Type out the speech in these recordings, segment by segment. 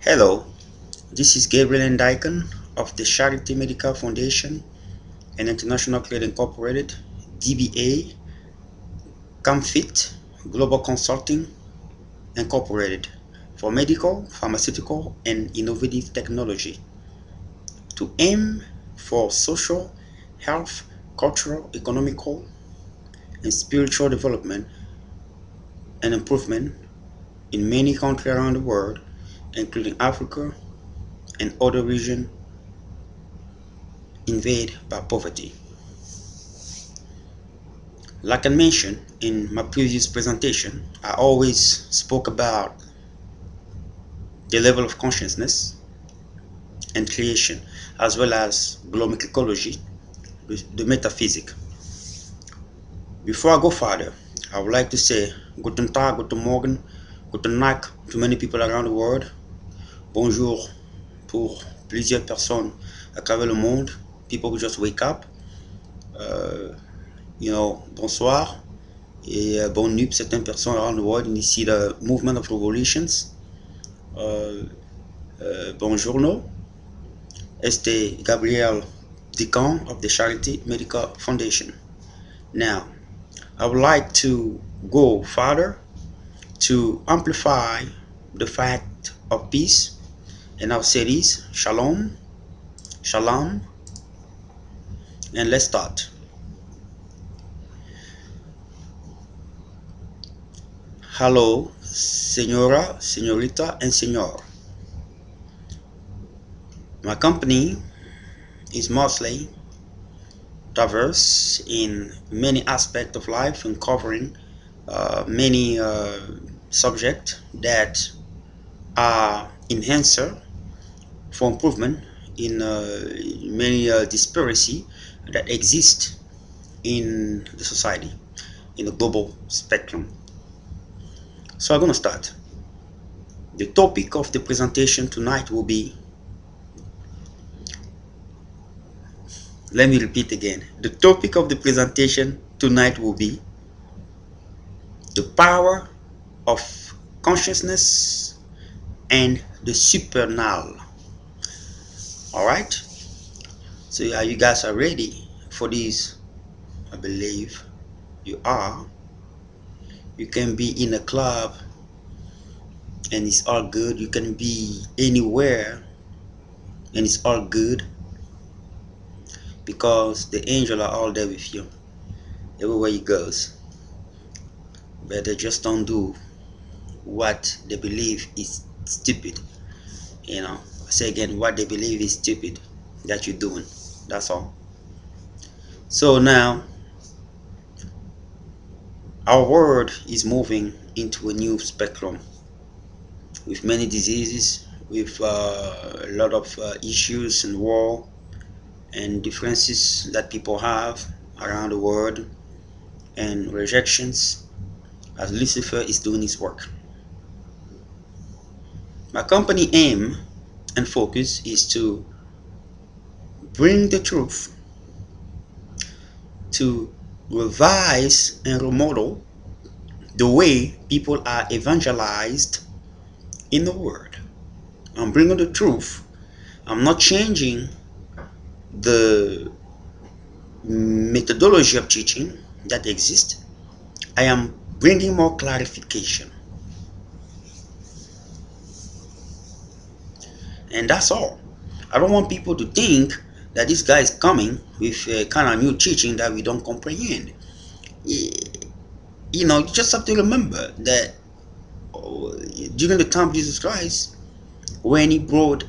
Hello, this is Gabriel Ndicon of the Charity Medical Foundation and International Credit Incorporated, DBA, ComFit, Global Consulting Incorporated, for medical, pharmaceutical, and innovative technology to aim for social, health, cultural, economical, and spiritual development and improvement in many countries around the world, including Africa and other regions invaded by poverty. Like I mentioned in my previous presentation, I always spoke about the level of consciousness and creation, as well as global ecology, the metaphysic. Before I go further, I would like to say Guten Tag, Guten Morgen, Guten Nacht to many people around the world. Bonjour pour plusieurs personnes à travers le monde. People who just wake up. Uh, bonsoir et bonne nuit pour certaines personnes around the world. And you see the movement of revolutions. Buongiorno. Este Gabriel Deacon of the Charity Medical Foundation. Now, I would like to go further to amplify the fact of peace, and I'll say this: Shalom, Shalom, and let's start. Hello, Senora, Senorita, and Senor. My company is mostly diverse in many aspects of life and covering many subjects that are enhancer for improvement in many disparity that exist in the society in the global spectrum. So I'm going to start. The topic of the presentation tonight will be, let me repeat again, the topic of the presentation tonight will be the power of consciousness and the supernal. All right, so you guys are ready for this? I believe you are. You can be in a club and it's all good. You can be anywhere and it's all good, because the angels are all there with you everywhere you goes. But they just don't do what they believe is stupid. I say again, what they believe is stupid that you're doing. That's all. So now our world is moving into a new spectrum with many diseases, with a lot of issues and war and differences that people have around the world, and rejections, as Lucifer is doing his work. My company aim and focus is to bring the truth, to revise and remodel the way people are evangelized in the world. I'm bringing the truth. I'm not changing the methodology of teaching that exists. I am bringing more clarification. And that's all. I don't want people to think that this guy is coming with a kind of new teaching that we don't comprehend. You just have to remember that during the time of Jesus Christ, when he brought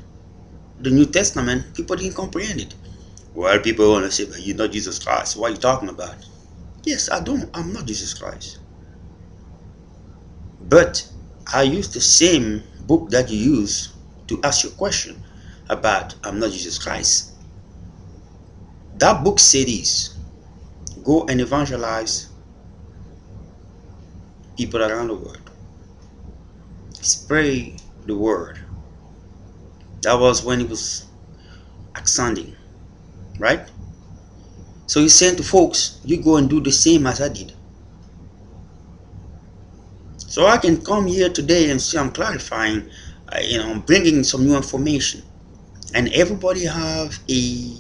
the New Testament, people didn't comprehend it. Well, people want to say, but you're not Jesus Christ. What are you talking about? Yes, I'm not Jesus Christ. But I use the same book that you use to ask your question about I'm not Jesus Christ. That book said this: go and evangelize people around the world. Spread the word. That was when it was ascending, right? So he's saying to folks, you go and do the same as I did. So I can come here today and say I'm clarifying bringing some new information. And everybody have a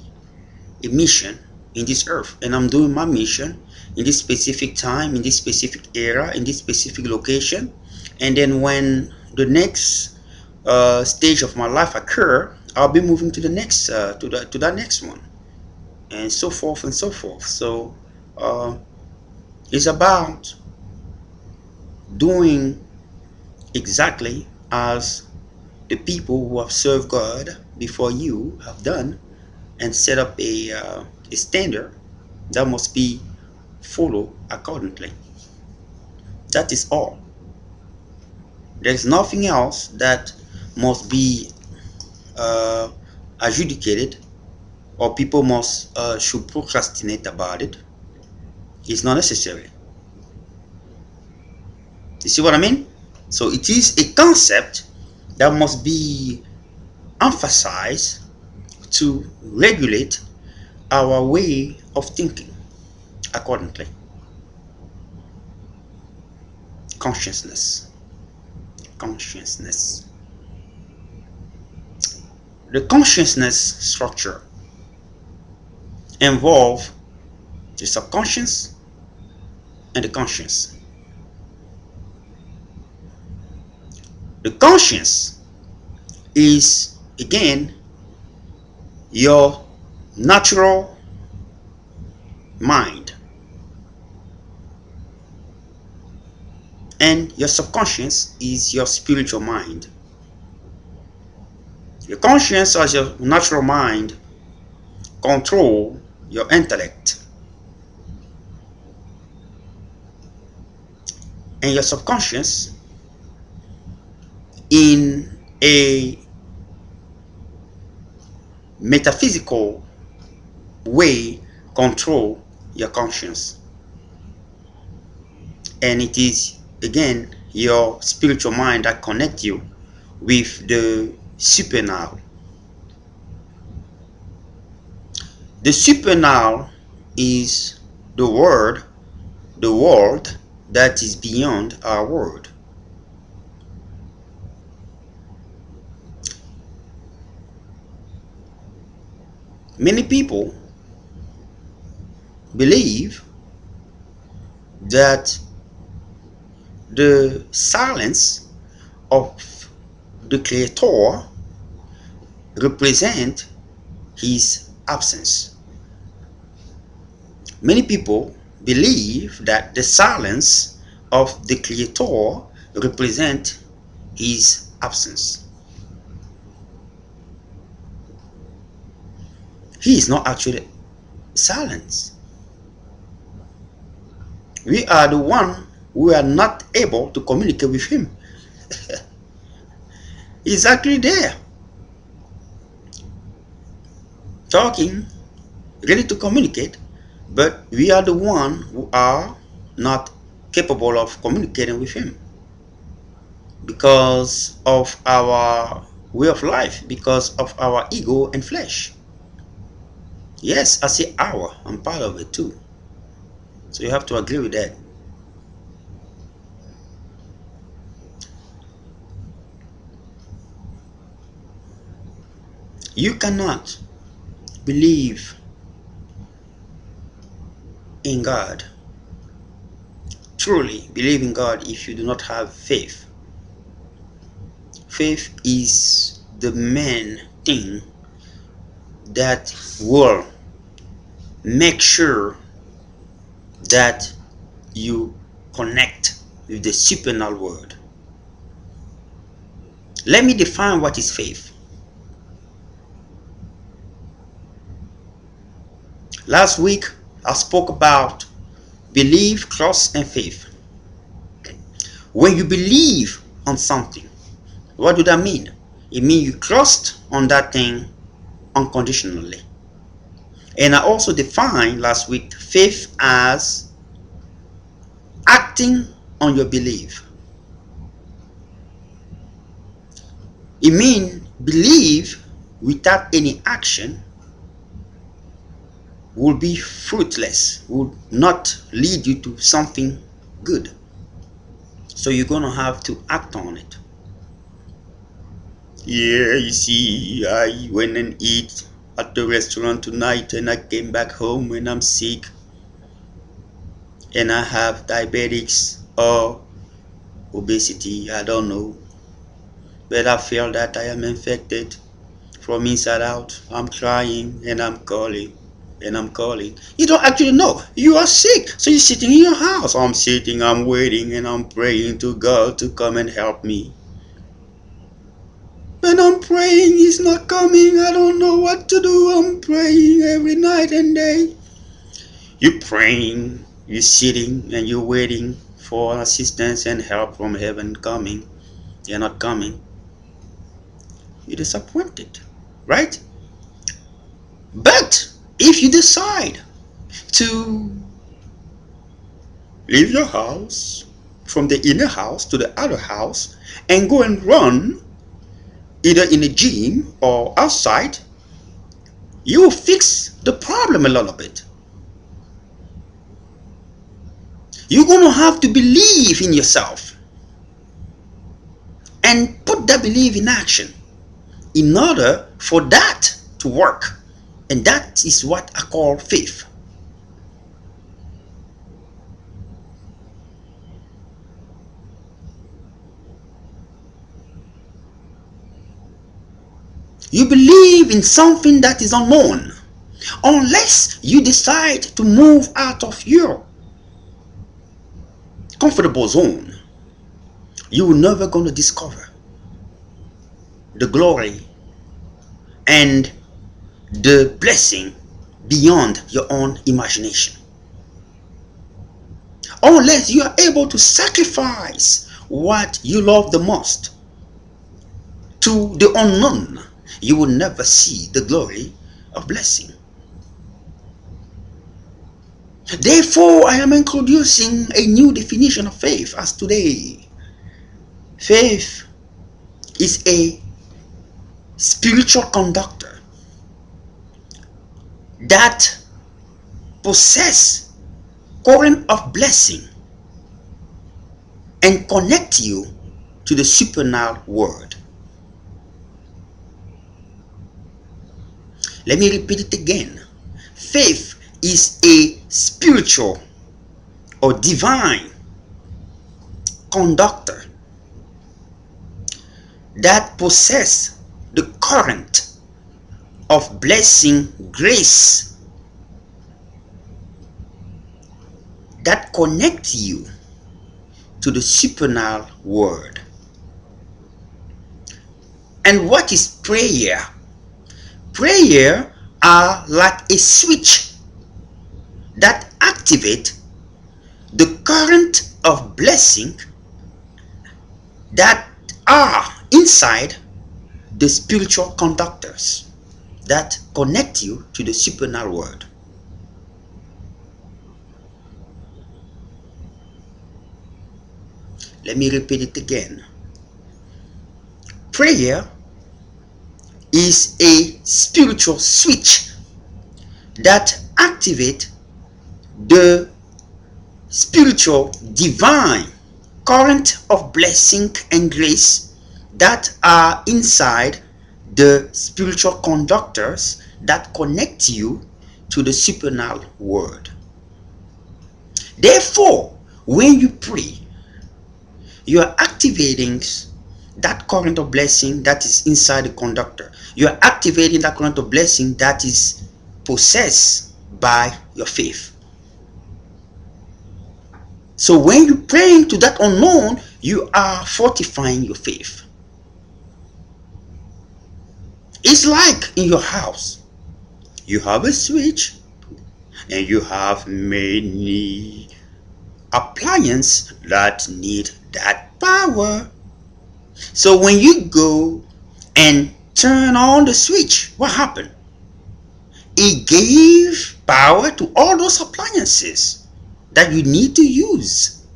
mission in this earth, and I'm doing my mission in this specific time, in this specific era, in this specific location. And then when the next stage of my life occur, I'll be moving to the next to that next one, and so forth and so forth. So uh, it's about doing exactly as the people who have served God before you have done, and set up a standard that must be followed accordingly. That is all. There's nothing else that must be uh, adjudicated, or people must should procrastinate about it. It's not necessary. You see what I mean? So it is a concept that must be emphasized to regulate our way of thinking accordingly. Consciousness. Consciousness. The consciousness structure involve the subconscious and the conscious. The conscious is again your natural mind, and your subconscious is your spiritual mind. Your conscience as your natural mind control your intellect, and your subconscious in a metaphysical way control your conscience, and it is again your spiritual mind that connect you with the supernal. The supernal is the world that is beyond our world. Many people believe that the silence of the creator represent his absence. Many people believe that the silence of the creator represent his absence. He is not actually silent. We are the one who are not able to communicate with him. He's actually there, talking, ready to communicate, but we are the one who are not capable of communicating with him because of our way of life, because of our ego and flesh. Yes, I say our, I'm part of it too. So you have to agree with that. You cannot believe in God, truly believe in God, if you do not have faith. Faith is the main thing that will make sure that you connect with the supernal world. Let me define what is faith. Last week I spoke about belief, trust, and faith. When you believe on something, what do that mean? It means you trust on that thing unconditionally. And I also defined last week faith as acting on your belief. It means belief without any action will be fruitless, will not lead you to something good. So you're going to have to act on it. Yeah, you see, I went and eat at the restaurant tonight and I came back home and I'm sick and I have diabetics or obesity, I don't know. But I feel that I am infected from inside out. I'm crying and I'm calling and I'm calling. You don't actually know. You are sick. So you're sitting in your house. I'm sitting, I'm waiting and I'm praying to God to come and help me. When I'm praying, He's not coming. I don't know what to do. I'm praying every night and day. You're praying, you're sitting, and you're waiting for assistance and help from heaven coming. They're not coming. You're disappointed, right? But if you decide to leave your house from the inner house to the outer house and go and run either in a gym or outside, you will fix the problem a little bit. You're going to have to believe in yourself and put that belief in action in order for that to work. And that is what I call faith. You believe in something that is unknown. Unless you decide to move out of your comfortable zone, you will never going to discover the glory and the blessing beyond your own imagination. Unless you are able to sacrifice what you love the most to the unknown, you will never see the glory of blessing. Therefore, I am introducing a new definition of faith as today. Faith is a spiritual conductor that possess current of blessing and connect you to the supernal world. Let me repeat it again. Faith is a spiritual or divine conductor that possess the current of blessing, grace that connect you to the supernal world. And what is prayer? Prayer are like a switch that activate the current of blessing that are inside the spiritual conductors that connect you to the supernal world. Let me repeat it again. Prayer is a spiritual switch that activate the spiritual divine current of blessing and grace that are inside the spiritual conductors that connect you to the supernal world. Therefore, when you pray, you are activating that current of blessing that is inside the conductor. You are activating that current of blessing that is possessed by your faith. So when you pray to that unknown, you are fortifying your faith. It's like in your house. You have a switch and you have many appliances that need that power. So when you go and turn on the switch, what happened? It gave power to all those appliances that you need to use.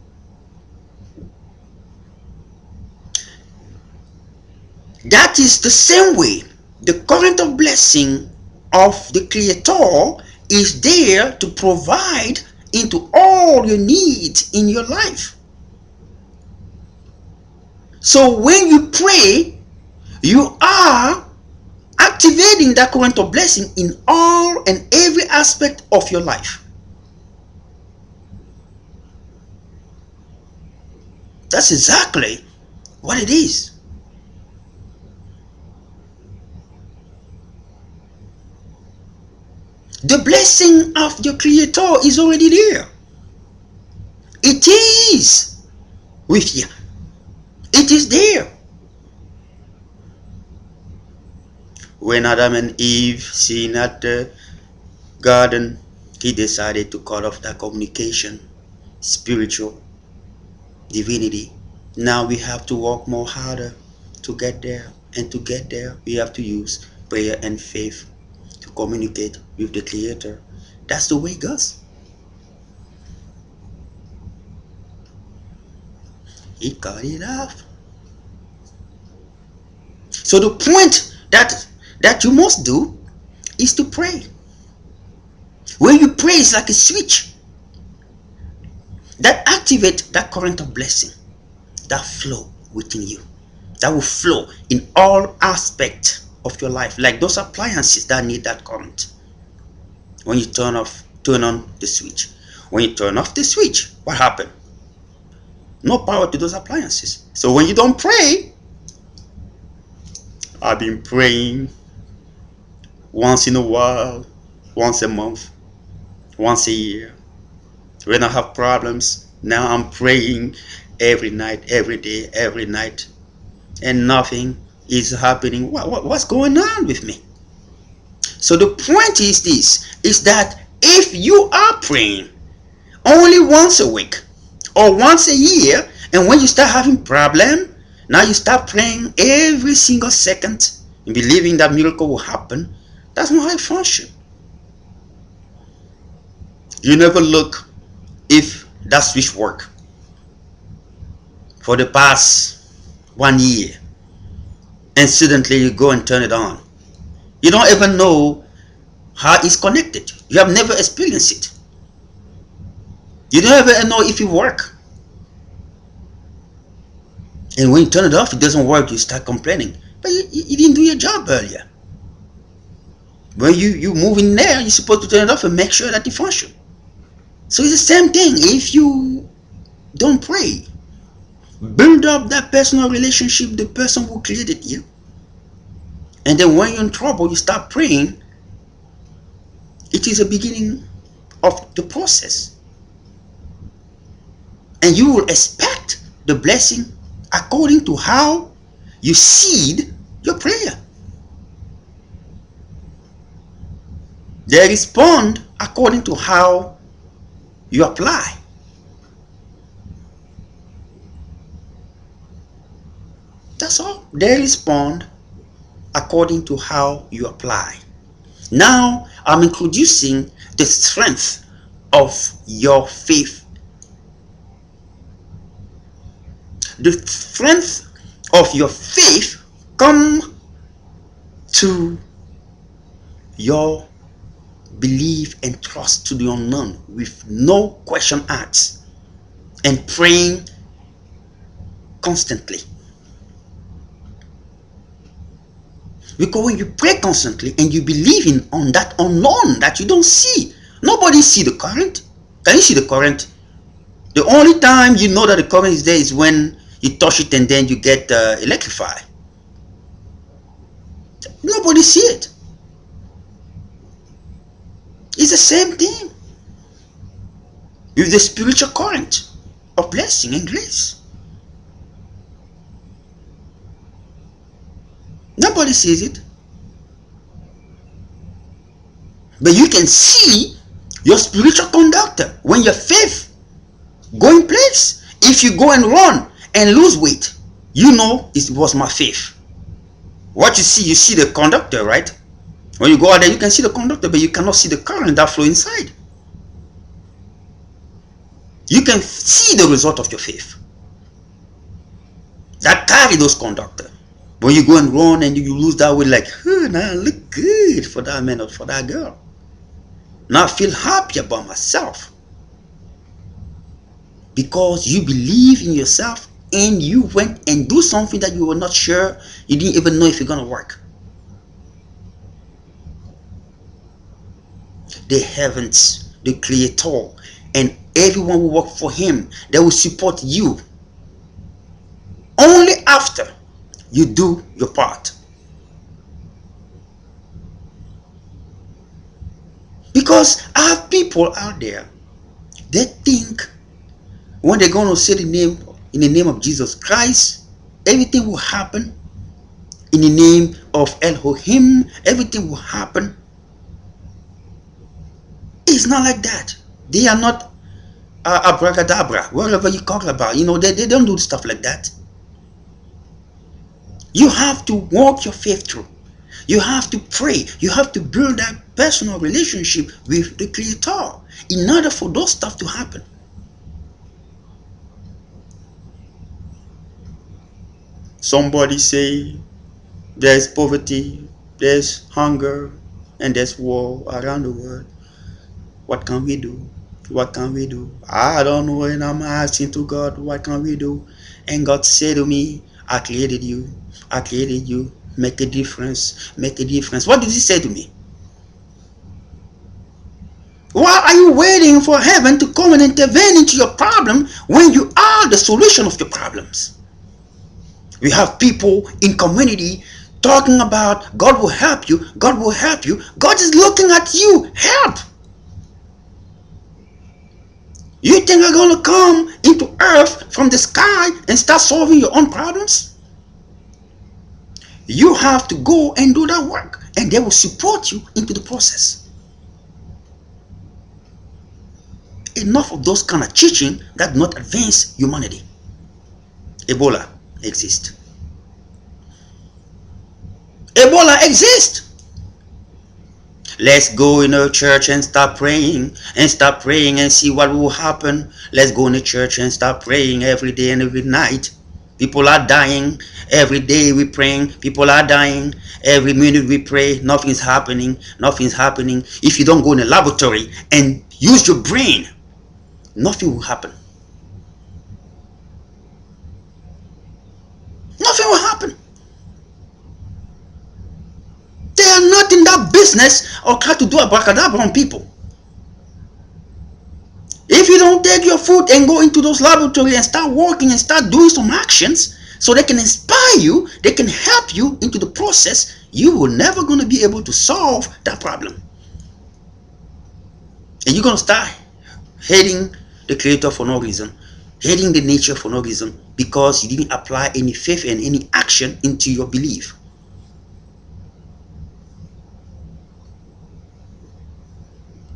That is the same way the current of blessing of the Creator is there to provide into all your needs in your life. So when you pray, you are activating that current of blessing in all and every aspect of your life. That's exactly what it is. The blessing of your Creator is already there. It is with you. It is there. When Adam and Eve seen at the garden, he decided to cut off that communication, spiritual, divinity. Now we have to work more harder to get there. And to get there, we have to use prayer and faith to communicate with the Creator. That's the way it goes. He cut it off. So the point that you must do is to pray. When you pray, it's like a switch that activates that current of blessing, that flow within you, that will flow in all aspects of your life, like those appliances that need that current. When you turn on the switch. When you turn off the switch, what happened? No power to those appliances. So when you don't pray, I've been praying once in a while, once a month, once a year. When I have problems, now I'm praying every night, every day, every night, and nothing is happening. What's going on with me? So the point is this, is that if you are praying only once a week or once a year, and when you start having problem, now you start praying every single second and believing that miracle will happen, that's not how it functions. You never look if that switch work for the past 1 year, and suddenly you go and turn it on. You don't even know how it's connected. You have never experienced it. You don't even know if it work. And when you turn it off, it doesn't work, you start complaining. But you didn't do your job earlier. When you move in there, you're supposed to turn it off and make sure that it functions. So it's the same thing. If you don't pray, build up that personal relationship, the person who created you. And then when you're in trouble, you start praying. It is a beginning of the process. And you will expect the blessing according to how you seed your prayer. They respond according to how you apply. That's all. They respond according to how you apply. Now I'm introducing the strength of your faith. The strength of your faith come to your belief and trust to the unknown with no question asked, and praying constantly. Because when you pray constantly and you believe in on that unknown that you don't see, nobody see the current. Can you see the current? The only time you know that the current is there is when you touch it and then you get electrified. Nobody see it. It's the same thing with the spiritual current of blessing and grace. Nobody sees it. But you can see your spiritual conductor when your faith go in place. If you go and run and lose weight, you know it was my faith. What you see the conductor, right? When you go out there, you can see the conductor, but you cannot see the current that flow inside. You can see the result of your faith that carry those conductor. When you go and run and you lose that weight, like, oh, now I look good for that man or for that girl. Now I feel happy about myself. Because you believe in yourself and you went and do something that you were not sure, you didn't even know if it's gonna work. The heavens, the creator, and everyone who work for him, they will support you only after you do your part. Because I have people out there, they think when they're going to say the name in the name of Jesus Christ, everything will happen. In the name of Elohim, everything will happen. It's not like that. They are not abracadabra, whatever you talk about. They don't do stuff like that. You have to walk your faith through. You have to pray. You have to build that personal relationship with the Creator in order for those stuff to happen. Somebody say there's poverty, there's hunger, and there's war around the world. What can we do? What can we do? I don't know, and I'm asking to God, what can we do? And God said to me, I created you. I created you. Make a difference. Make a difference. What did he say to me? Why are you waiting for heaven to come and intervene into your problem when you are the solution of your problems? We have people in community talking about God will help you, God will help you. God is looking at you. Help. You think you're going to come into earth from the sky and start solving your own problems? You have to go and do that work, and they will support you into the process. Enough of those kind of teaching that do not advance humanity. Ebola exists. Ebola exists. Let's go in a church and start praying and see what will happen. Let's go in a church and start praying every day and every night. People are dying. Every day we praying. People are dying. Every minute we pray. Nothing's happening. Nothing's happening. If you don't go in a laboratory and use your brain, nothing will happen. Nothing will happen. They are not in that business or try to do abracadabra on people. If you don't take your foot and go into those laboratories and start working and start doing some actions so they can inspire you, they can help you into the process, you will never going to be able to solve that problem. And you're going to start hating the Creator for no reason, hating the nature for no reason, because you didn't apply any faith and any action into your belief.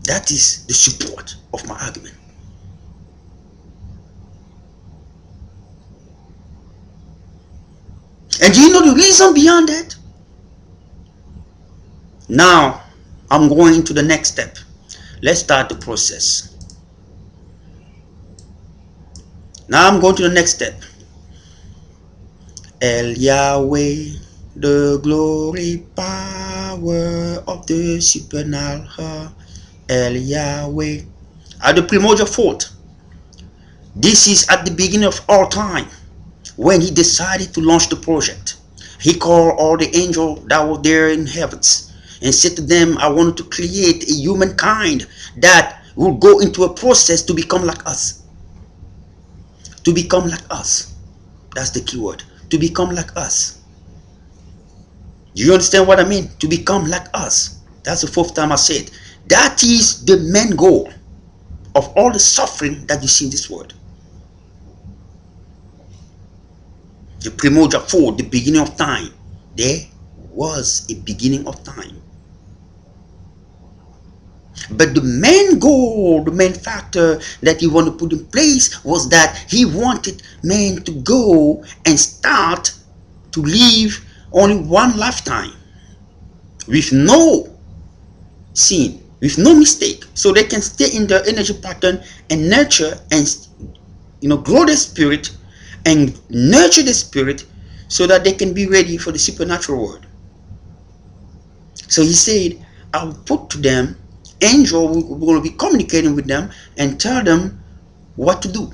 That is the support of my argument. And do you know the reason beyond that? Now, I'm going to the next step. Let's start the process. Now I'm going to the next step. El Yahweh, the glory power of the supernal. El Yahweh. At the primordial thought. This is at the beginning of all time, when he decided to launch the project. He called all the angels that were there in heavens and said to them, I wanted to create a humankind that will go into a process to become like us. To become like us. That's the key word. To become like us. Do you understand what I mean? To become like us. That's the fourth time I said. That is the main goal of all the suffering that you see in this world. The primordial thought, the beginning of time. There was a beginning of time. But the main goal, the main factor that he wanted to put in place was that he wanted man to go and start to live only one lifetime with no sin, with no mistake, so they can stay in their energy pattern and nurture and grow their spirit and nurture the spirit so that they can be ready for the supernatural world. So he said, I'll put to them angel who will be communicating with them and tell them what to do.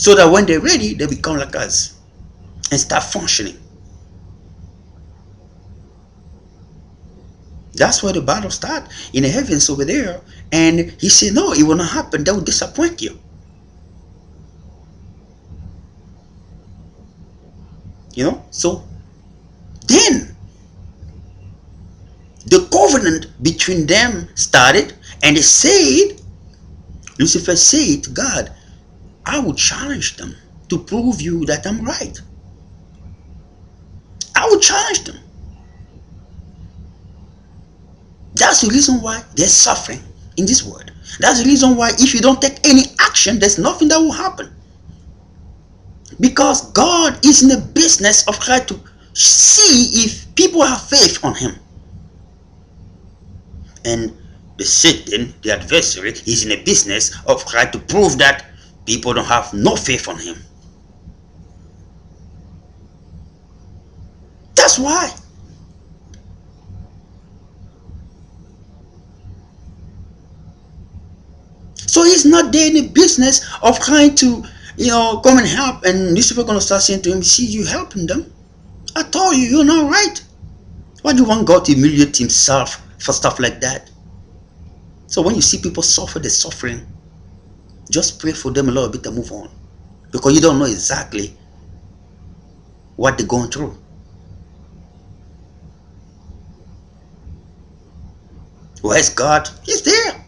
so that when they're ready, they become like us and start functioning. That's where the battle starts in the heavens over there. And he said, no, it will not happen. That will disappoint you. So then the covenant between them started, and they said, Lucifer said to God, I will challenge them to prove you that I'm right. I will challenge them. That's the reason why there's suffering in this world. That's the reason why if you don't take any action, there's nothing that will happen. Because God is in the business of trying to see if people have faith on him. And the Satan, the adversary, is in the business of trying to prove that people don't have no faith on him. That's why. So he's not there in the business of trying to, come and help. And Lucifer gonna start saying to him, see, you helping them. I told you, you're not right. Why do you want God to humiliate himself for stuff like that? So when you see people suffer, they're suffering, just pray for them a little bit and move on. Because you don't know exactly what they're going through. Where's God? He's there.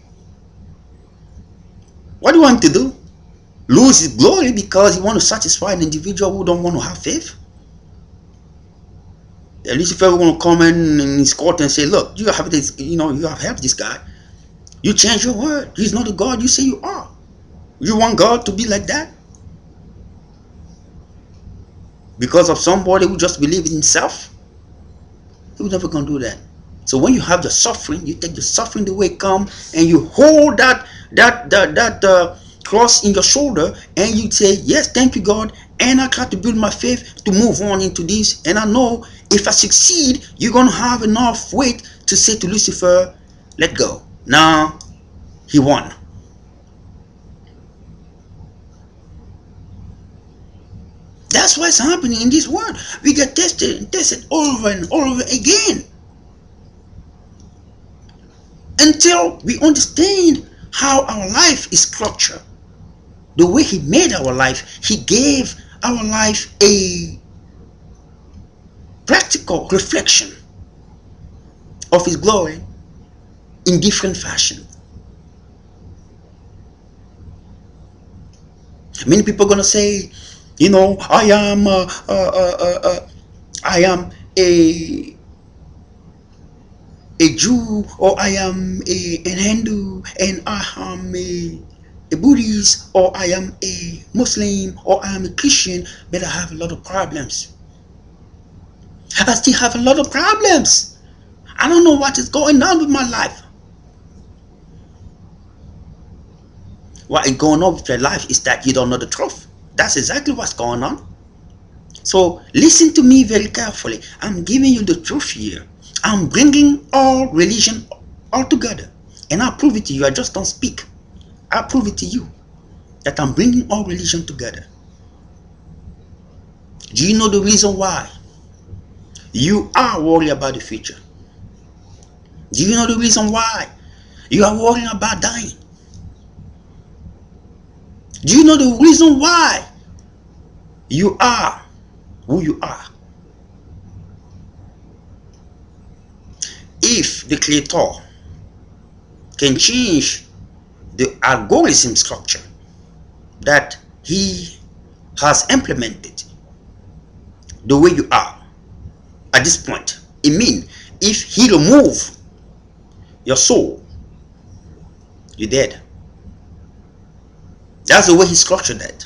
What do you want him to do? Lose his glory because he wants to satisfy an individual who don't want to have faith? And Lucifer will going to come in his court and say, look, you have this, you have helped this guy. You change your word. He's not the God you say you are. You want God to be like that? Because of somebody who just believes in himself? He's never going to do that. So when you have the suffering, you take the suffering the way it comes, and you hold that cross in your shoulder, and you say, yes, thank you, God, and I try to build my faith to move on into this, and I know if I succeed, you're going to have enough weight to say to Lucifer, let go. Now, he won. That's what's happening in this world. We get tested and tested over and over again, until we understand how our life is structured. The way he made our life, he gave our life a practical reflection of his glory in different fashion. Many people are gonna say, I am a Jew, or I am an Hindu, and I am a Buddhist, or I am a Muslim, or I am a Christian, but I have a lot of problems. I still have a lot of problems. I don't know what is going on with my life. What is going on with your life is that you don't know the truth. That's exactly what's going on. So listen to me very carefully. I'm giving you the truth here. I'm bringing all religion all together, and I'll prove it to you. I just don't speak. I'll prove it to you that I'm bringing all religion together. Do you know the reason why you are worried about the future? Do you know the reason why you are worrying about dying? Do you know the reason why you are who you are? If the Creator can change the algorithm structure that he has implemented the way you are at this point, it means if he remove your soul, you're dead. That's the way he structured that.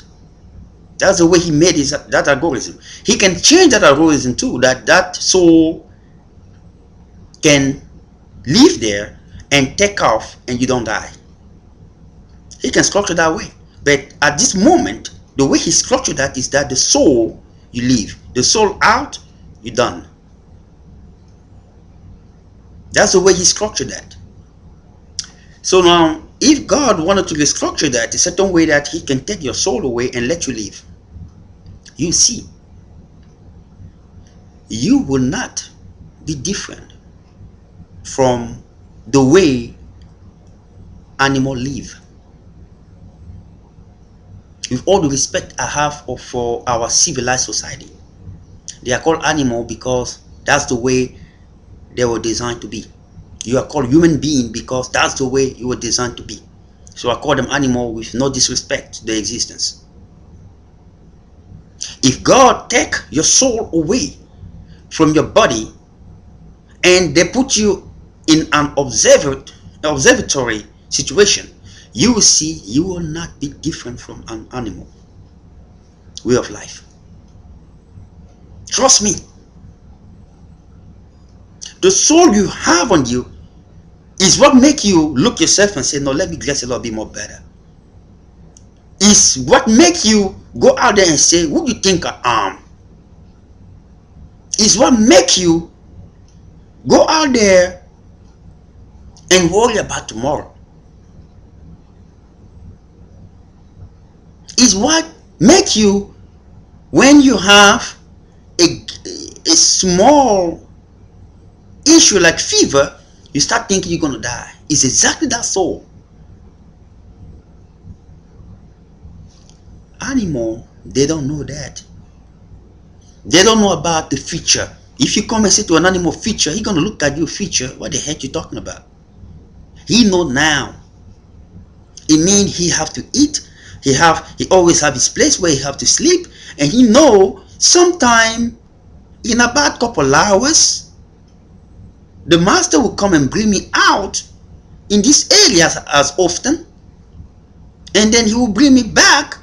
That's the way he made that algorithm. He can change that algorithm too, that soul can live there and take off and you don't die. He can structure that way. But at this moment, the way he structured that is that the soul, you live. The soul out, you're done. That's the way he structured that. So now, if God wanted to restructure that a certain way that he can take your soul away and let you live, you see, you will not be different from the way animals live. With all the respect I have for our civilized society, they are called animal because that's the way they were designed to be. You are called human being because that's the way you were designed to be. So I call them animal with no disrespect to their existence. If God take your soul away from your body and they put you in an observatory situation, you will see you will not be different from an animal way of life. Trust me. The soul you have on you is what make you look yourself and say, no, let me dress a little bit more better. It's what make you go out there and say, who do you think I am? It's what make you go out there and worry about tomorrow. It's what make you, when you have a small issue like fever, you start thinking you're going to die. It's exactly that soul. Animal, they don't know that. They don't know about the future. If you come and say to an animal future, he's going to look at you future. What the heck you talking about? He know now. It means he have to eat. He always have his place where he have to sleep. And he know sometime in about couple hours, the master will come and bring me out in this area as often. And then he will bring me back.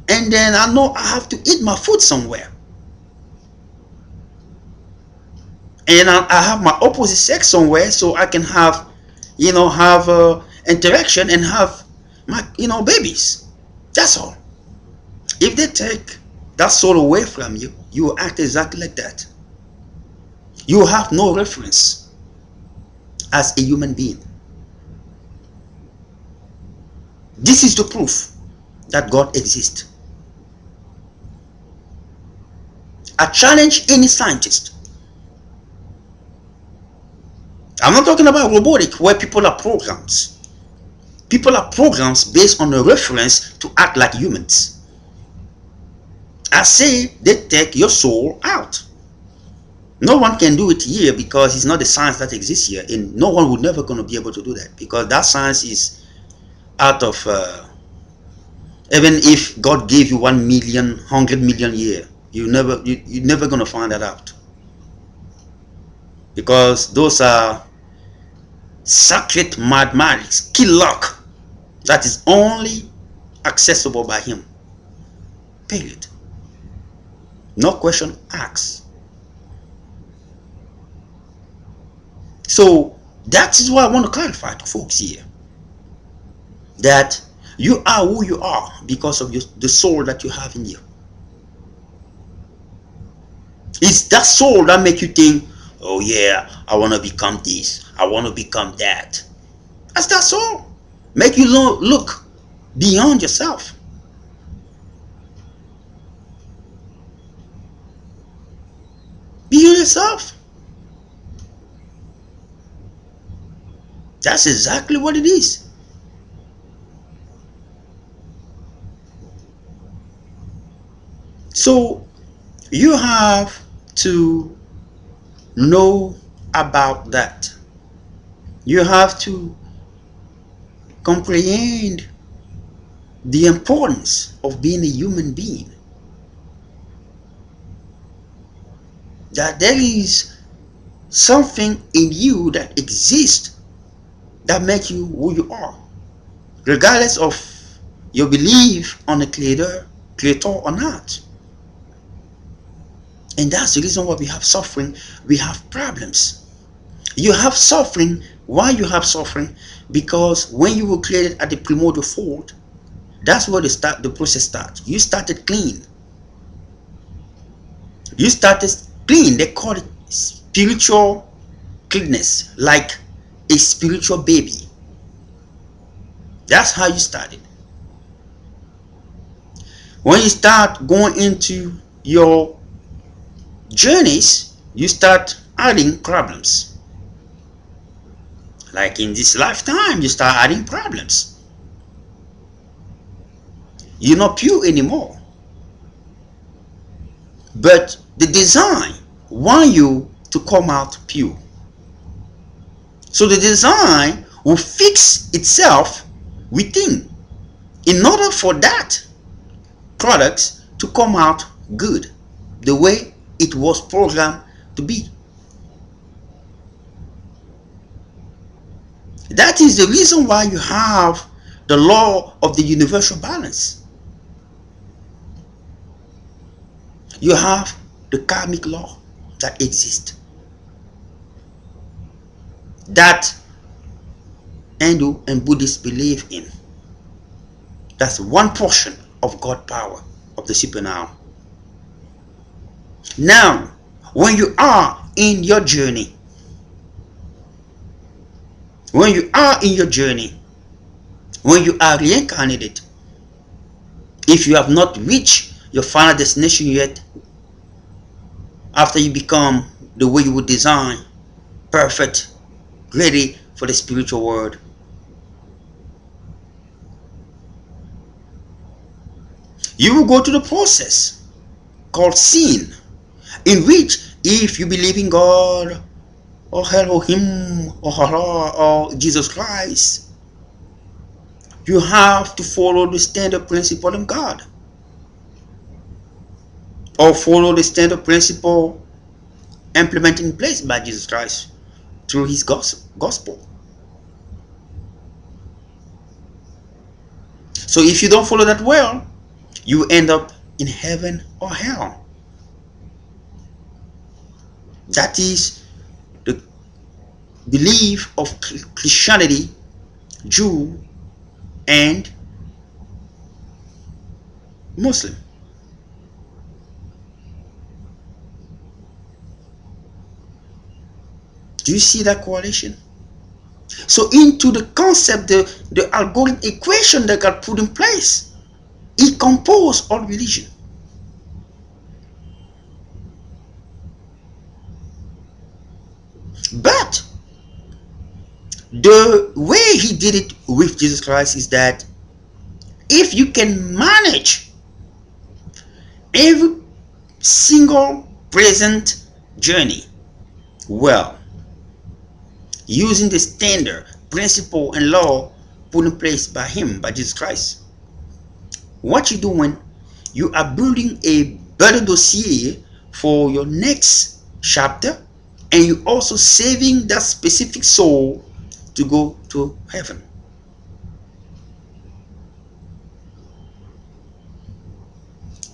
And then I know I have to eat my food somewhere. And I have my opposite sex somewhere, so I can have, have interaction and have my, babies. That's all. If they take that soul away from you, you will act exactly like that. You will have no reference as a human being. This is the proof that God exists. I challenge any scientist. I'm not talking about robotic where people are programs. People are programs based on a reference to act like humans. I say they take your soul out. No one can do it here because it's not the science that exists here, and no one would never going to be able to do that because that science is out of even if God gave you 1 million, 100 million year, you're never going to find that out because those are sacred mathematics, key lock that is only accessible by him. Period. No question asked. So that is what I want to clarify to folks here. That you are who you are because of the soul that you have in you. It's that soul that makes you think, oh yeah, I want to become this, I want to become that. That's that soul. Make you look beyond yourself. Beyond yourself. That's exactly what it is. So you have to know about that. You have to comprehend the importance of being a human being. That there is something in you that exists that makes you who you are, regardless of your belief on a creator or not. And that's the reason why we have suffering, we have problems. You have suffering. Why you have suffering? Because when you were created at the primordial fold, that's where the process starts. You started clean. You started clean. They call it spiritual cleanness, like a spiritual baby. That's how you started. When you start going into your journeys, you start adding problems. Like in this lifetime, you start adding problems. You're not pure anymore. But the design want you to come out pure. So the design will fix itself within in order for that product to come out good, the way it was programmed to be. That is the reason why you have the law of the universal balance. You have the karmic law that exists, that Hindu and Buddhists believe in. That's one portion of God power, of the supernal. Now, when you are in your journey, when you are reincarnated, if you have not reached your final destination yet, after you become the way you would design, perfect, ready for the spiritual world, you will go through the process called sin, in which if you believe in God or Elohim or Allah or Jesus Christ, you have to follow the standard principle of God, or follow the standard principle implemented in place by Jesus Christ through his gospel. So if you don't follow that well, you end up in heaven or hell. That is the belief of Christianity, Jew, and Muslim. Do you see that correlation? So into the concept, the algorithm equation that got put in place, it composed all religion. But the way he did it with Jesus Christ is that if you can manage every single present journey well, using the standard principle and law put in place by him, by Jesus Christ, what you're doing, you are building a better dossier for your next chapter, and you also saving that specific soul to go to heaven.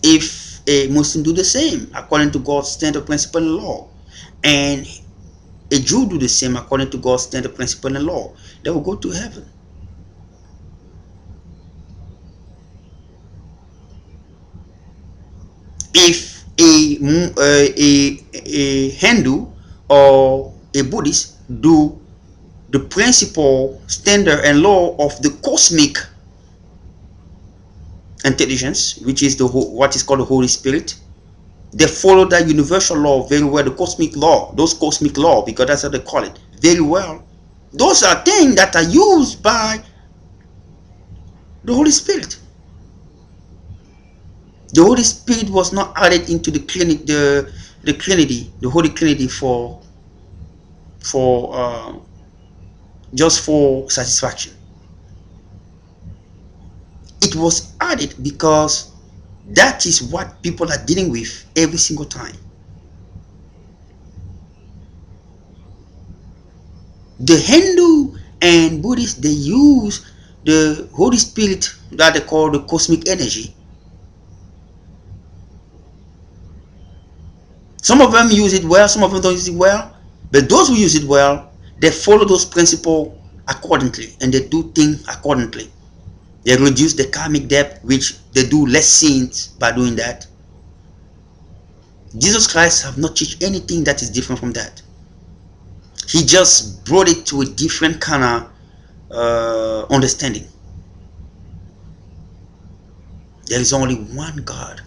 If a Muslim do the same according to God's standard principle and law, and a Jew do the same according to God's standard principle and law, they will go to heaven. If a Hindu or a Buddhist do the principle, standard, and law of the cosmic intelligence, which is what is called the Holy Spirit, they follow that universal law very well, the cosmic law, those cosmic law, because that's how they call it, very well. Those are things that are used by the Holy Spirit. The Holy Spirit was not added into the Trinity, the Holy Trinity for just for satisfaction. It was added because that is what people are dealing with every single time. The Hindu and Buddhist, they use the Holy Spirit that they call the cosmic energy. Some of them use it well, some of them don't use it well. But those who use it well, they follow those principles accordingly, and they do things accordingly. They reduce the karmic debt, which they do less sins by doing that. Jesus Christ have not teach anything that is different from that. He just brought it to a different kind of understanding. There is only one God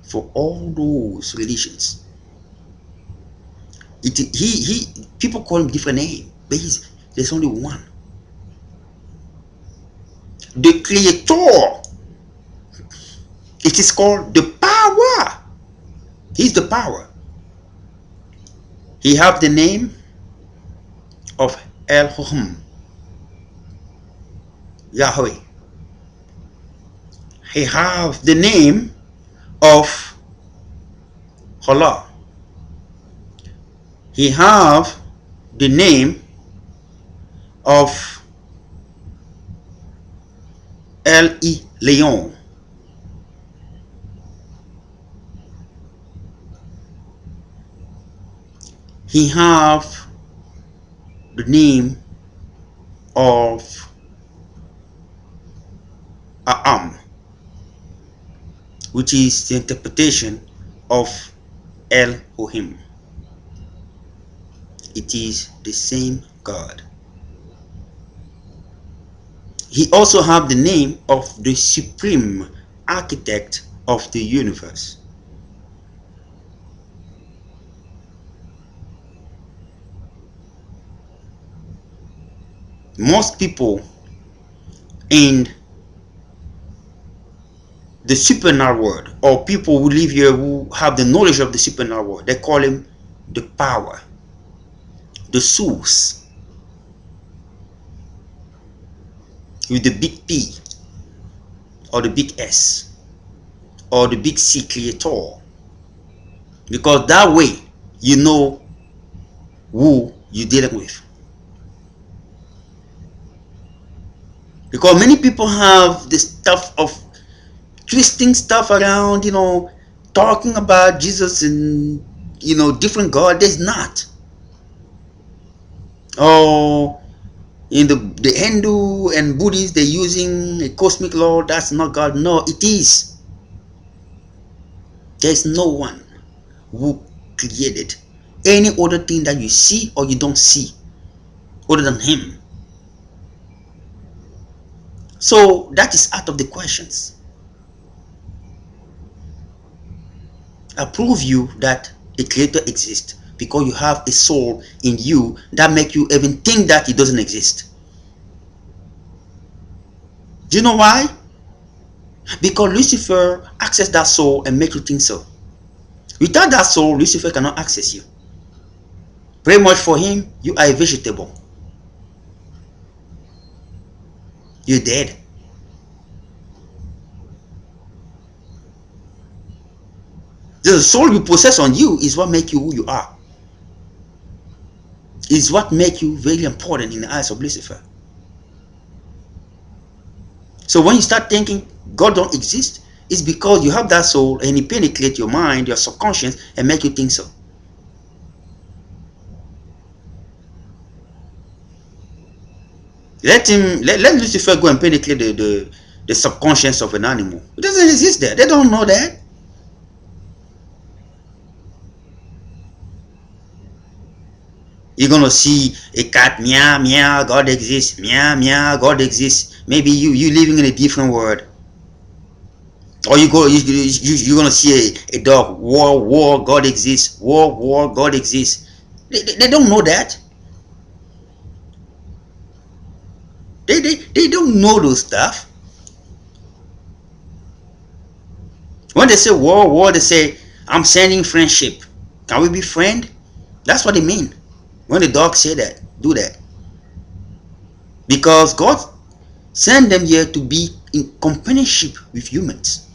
for all those religions. People call him different name, but there's only one. The Creator. It is called the power. He's the power. He have the name of Elohim, Yahweh. He have the name of Allah. He have the name of El Leon. He have the name of Aam, which is the interpretation of Elohim. It is the same God. He also have the name of the supreme architect of the universe. Most people in the supernal world, or people who live here who have the knowledge of the supernal world, they call him the power, the source, with the big P, or the big S, or the big C, Creator. Because that way you know who you're dealing with. Because many people have this stuff of twisting stuff around, talking about Jesus and different God. There's not. Oh, in the Hindu and Buddhist, they're using a cosmic law. That's not God. No, it is. There's no one who created any other thing that you see or you don't see other than him. So that is out of the questions. I prove you that a creator exists because you have a soul in you that make you even think that it doesn't exist. Do you know why? Because Lucifer access that soul and make you think so. Without that soul, Lucifer cannot access you. Pretty much for him, you are a vegetable. You're dead. The soul you possess on you is what makes you who you are. Is what makes you very important in the eyes of Lucifer. So when you start thinking God don't exist, it's because you have that soul and he penetrates your mind, your subconscious, and make you think so. Let Lucifer go and penetrate the subconscious of an animal. It doesn't exist there. They don't know that. You're gonna see a cat meow meow, God exists, meow meow, God exists. Maybe you living in a different world. Or you're gonna see a dog, war, God exists, war, God exists. They don't know that. They don't know those stuff. When they say war, they say I'm sending friendship. Can we be friend? That's what they mean. When the dog say that, do that. Because God sent them here to be in companionship with humans.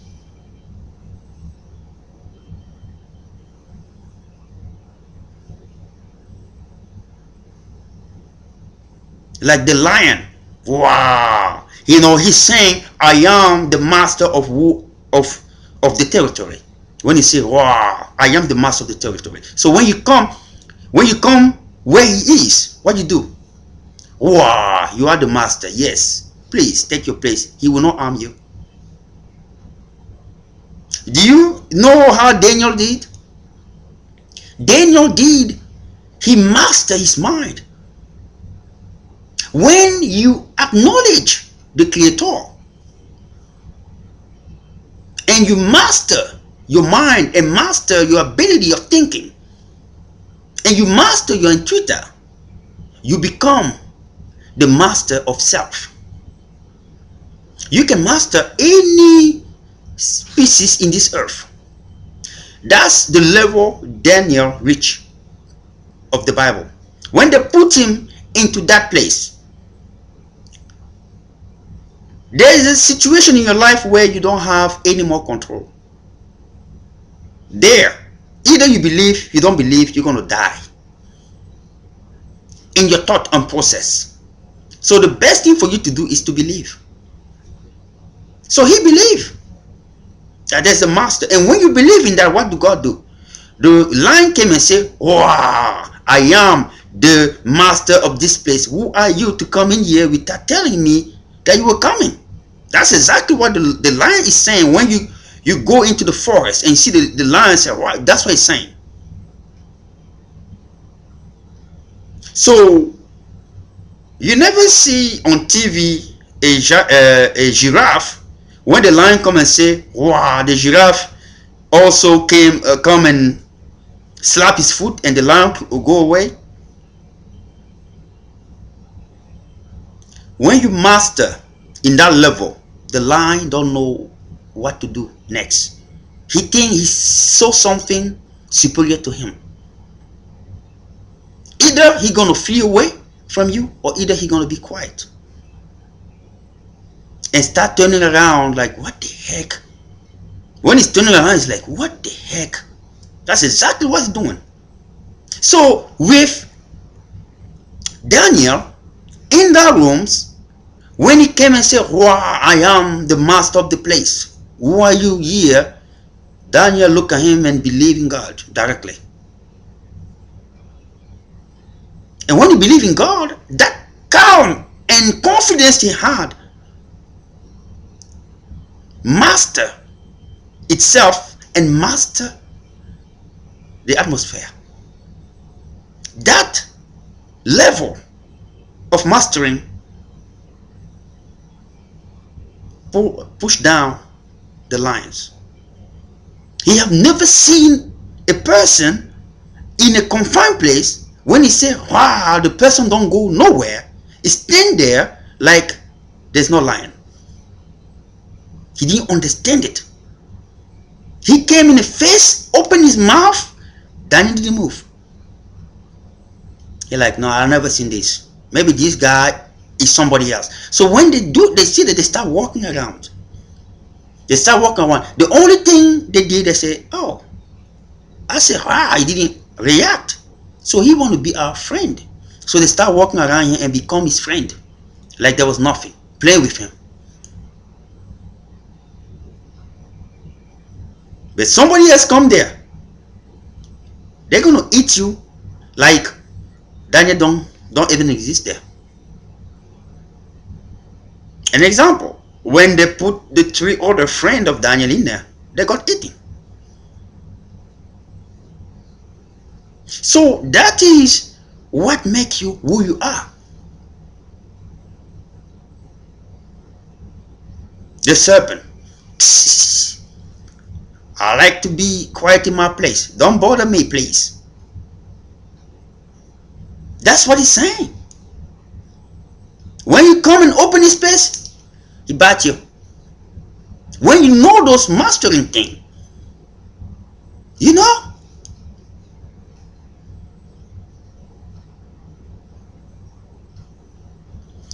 Like the lion. Wow. He's saying, I am the master of the territory. When he say, wow, I am the master of the territory. So when you come where he is, what you do? Wow, you are the master. Yes. Please take your place. He will not harm you. Do you know how Daniel did? He mastered his mind. When you acknowledge the Creator and you master your mind and master your ability of thinking, and you master your intuitor, you become the master of self. You can master any species in this earth. That's the level Daniel reached of the Bible. When they put him into that place, there is a situation in your life where you don't have any more control. There, either you believe, you don't believe, you're going to die in your thought and process. So the best thing for you to do is to believe. So he believed that there's a master. And when you believe in that, what do God do? The lion came and said, wow, I am the master of this place. Who are you to come in here without telling me that you were coming? That's exactly what the lion is saying. When you go into the forest and you see the lion say, wow, that's what he's saying. So you never see on TV a giraffe. When the lion come and say, wow, the giraffe also come and slap his foot and the lion will go away. When you master in that level, the lion don't know what to do next. He think he saw something superior to him. Either he gonna flee away from you, or either he gonna be quiet and start turning around like, what the heck? When he's turning around, he's like, what the heck? That's exactly what he's doing. So with Daniel in the rooms, when he came and said, wow, I am the master of the place, who are you here? Daniel looked at him and believed in God directly. And when he believed in God, that calm and confidence he had master itself and master the atmosphere. That level of mastering push down the lions. He have never seen a person in a confined place. When he said, wow, the person don't go nowhere, he stand there like there's no lion. He didn't understand it. He came in the face, opened his mouth, Daniel didn't move. He like, no, I've never seen this. Maybe this guy is somebody else. So when they do, they see that they start walking around. They start walking around. The only thing they did, they say, oh, I said, ah, he didn't react. So he want to be our friend. So they start walking around him and become his friend. Like there was nothing. Play with him. But somebody else come there. They're going to eat you like Daniel don't even exist there. An example, when they put the 3 other friends of Daniel in there, they got eaten. So that is what makes you who you are. The serpent. I like to be quiet in my place. Don't bother me, please. That's what he's saying. When you come and open his space, he bite you. When you know those mastering things, you know.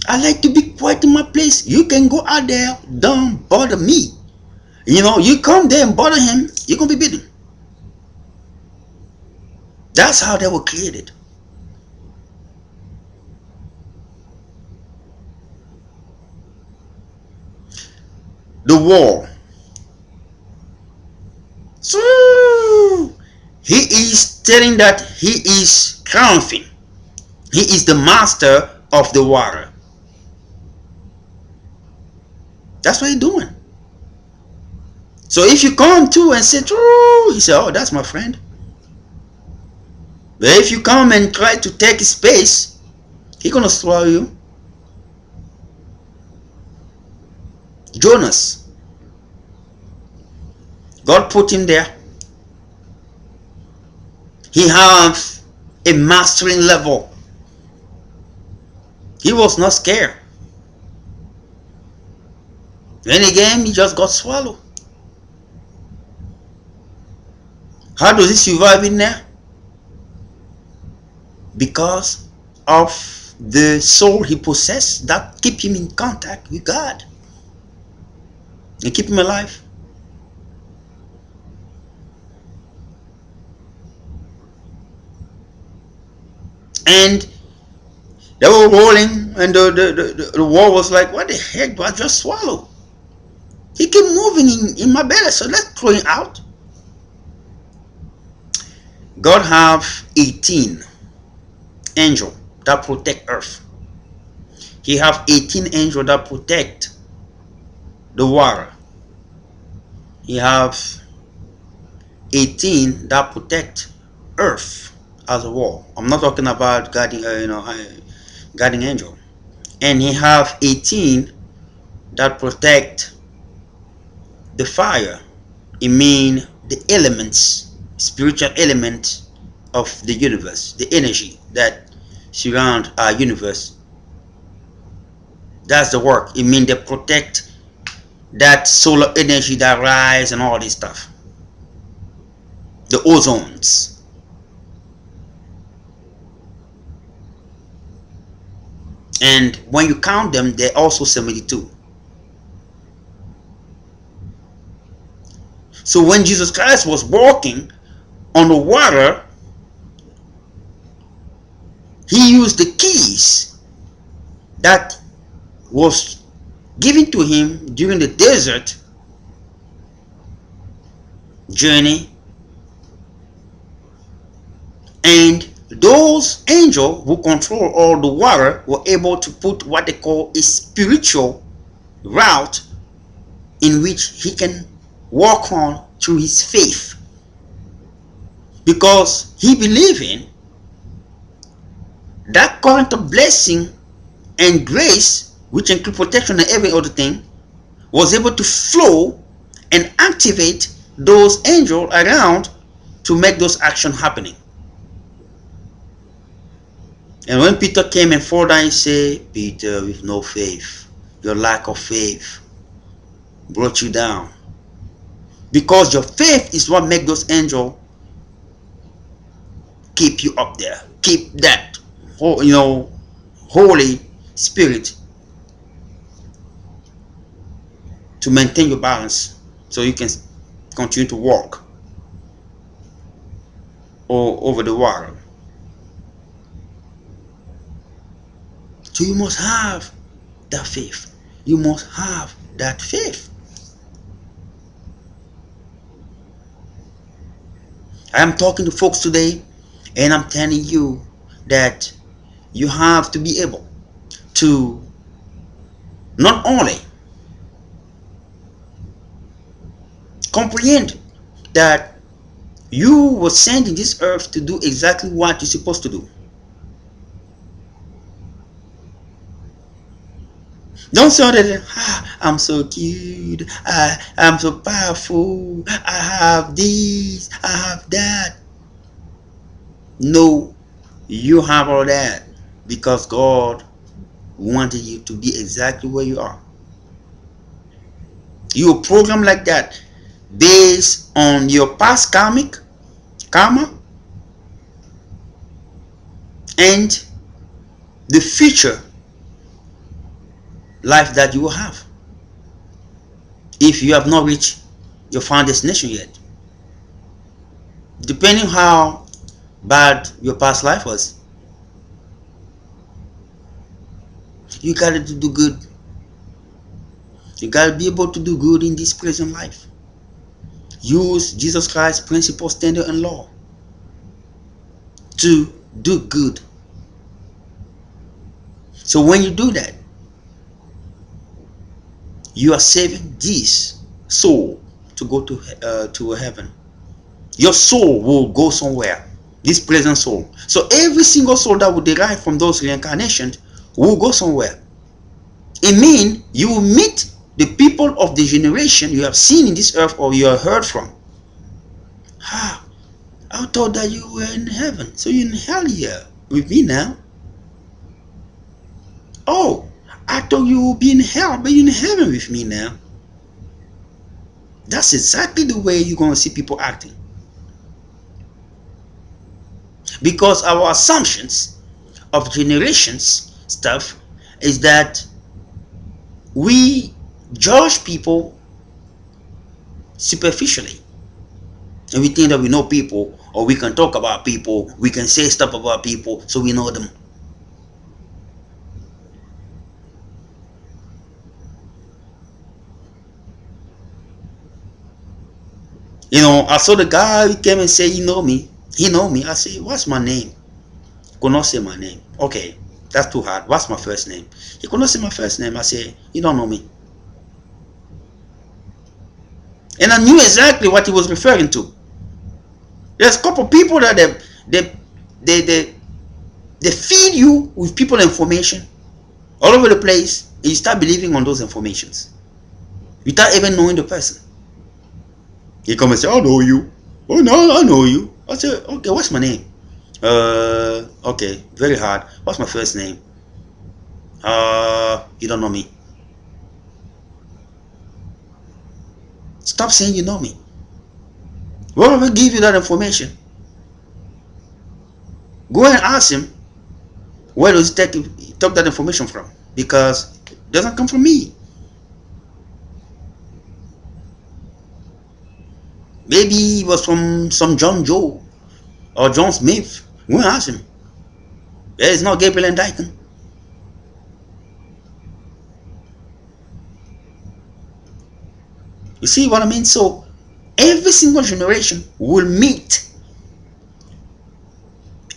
I like to be quiet in my place. You can go out there. Don't bother me. You know, you come there and bother him, you're going to be beaten. That's how they were created. The war. So he is telling that he is triumphing. He is the master of the water. That's what he's doing. So if you come to and say, he say, oh, that's my friend. But if you come and try to take his space, he's going to swallow you. Jonas. God put him there. He have a mastering level. He was not scared. Then again, he just got swallowed. How does he survive in there? Because of the soul he possessed that keep him in contact with God and keep him alive. And they were rolling, and the wall was like, what the heck do I just swallow? He kept moving in my belly, so let's throw him out. God have 18 angels that protect earth. He have 18 angels that protect the water. He have 18 that protect earth as a wall. I'm not talking about guarding, guarding angel. And he have 18 that protect the fire. It mean the elements, spiritual element of the universe, the energy that surround our universe. That's the work. It mean they protect that solar energy that rise and all this stuff. The ozones. And when you count them, they're also 72. So when Jesus Christ was walking on the water, he used the keys that was given to him during the desert journey. And those angels who control all the water were able to put what they call a spiritual route in which he can walk on through his faith, because he believed in that current of blessing and grace, which include protection and every other thing, was able to flow and activate those angels around to make those actions happening. And when Peter came and fall down, he said, Peter, with no faith, your lack of faith brought you down. Because your faith is what makes those angels keep you up there. Keep that, Holy Spirit to maintain your balance so you can continue to walk over the water. So you must have that faith. You must have that faith. I am talking to folks today, and I'm telling you that you have to be able to not only comprehend that you were sent in this earth to do exactly what you're supposed to do. Don't say that I'm so cute, I'm so powerful, I have this, I have that. No, you have all that because God wanted you to be exactly where you are. You are programmed like that based on your past karma and the future life that you will have if you have not reached your final destination yet. Depending how bad your past life was, you gotta do good. You gotta be able to do good in this present life. Use Jesus Christ's principle, standard, and law to do good. So when you do that, you are saving this soul to go to heaven. Your soul will go somewhere, this present soul. So every single soul that will derive from those reincarnations will go somewhere. It means you will meet the people of the generation you have seen in this earth or you have heard from. Ah, I thought that you were in heaven, so you're in hell here with me now. Oh, I thought you would be in hell, but you're in heaven with me now. That's exactly the way you're going to see people acting. Because our assumptions of generations stuff is that we judge people superficially. And we think that we know people, or we can talk about people, we can say stuff about people, so we know them. I saw the guy who came and said, "You know me." He know me. I say, "What's my name?" Could not say my name. Okay, that's too hard. What's my first name? He could not say my first name. I say, "You don't know me." And I knew exactly what he was referring to. There's a couple people that they they they, they feed you with people information all over the place, and you start believing on those informations without even knowing the person. He come and say, "I know you." "Oh no, I know you." I say, "Okay, what's my name?" Okay, very hard. "What's my first name?" You don't know me. Stop saying you know me. Whoever give you that information, go and ask him where does he take that information from, because it doesn't come from me. Maybe it was from some John Joe or John Smith. Go and ask him. There is no Gabriel and Dyken. You see what I mean? So every single generation will meet.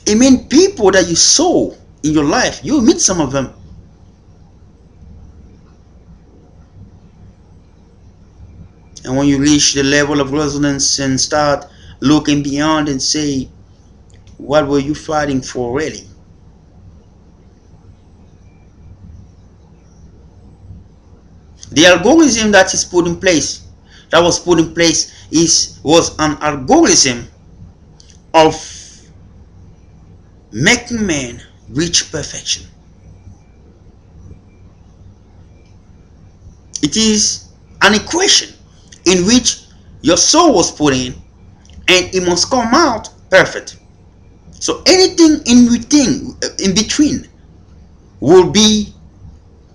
I mean, people that you saw in your life, you'll meet some of them. And when you reach the level of resonance and start looking beyond and say, what were you fighting for really? The algorithm that is put in place, that was put in place, was an algorithm of making man reach perfection. It is an equation in which your soul was put in, and it must come out perfect. So anything in between will be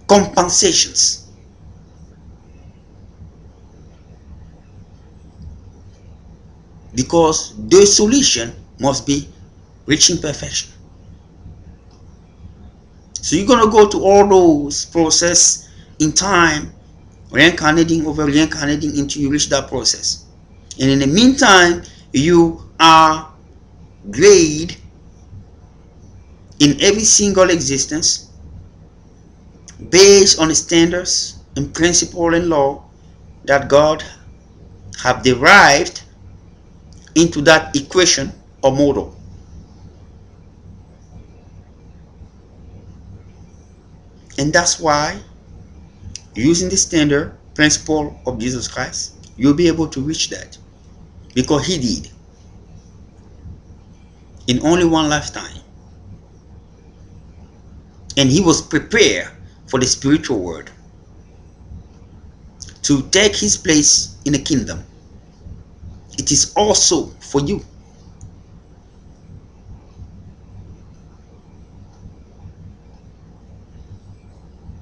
compensations, because the solution must be reaching perfection. So you're gonna go to all those process in time, reincarnating over reincarnating until you reach that process. And in the meantime, you are grade in every single existence based on the standards and principle and law that God have derived into that equation or model. And that's why, using the standard principle of Jesus Christ, you'll be able to reach that, because he did in only one lifetime. And he was prepared for the spiritual world to take his place in the kingdom. It is also for you.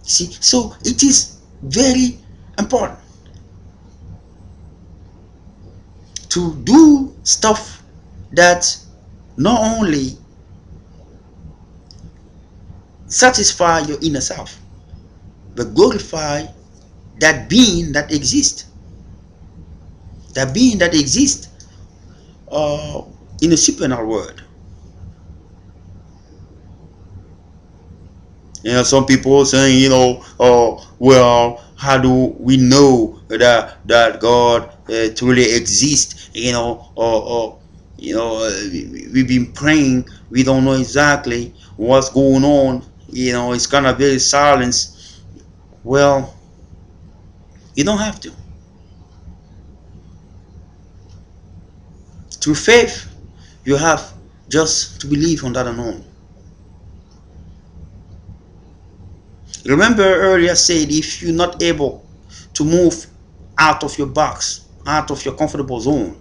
See, so it is very important to do stuff that not only satisfy your inner self, but glorify that being that exists. That being that exists uh, in the supernal world. Some people saying, well, how do we know that God truly exists? We've been praying, we don't know exactly what's going on. It's kind of very silence. Well, You don't have to. Through faith, you have just to believe on that alone. Remember earlier I said if you're not able to move out of your box, out of your comfortable zone,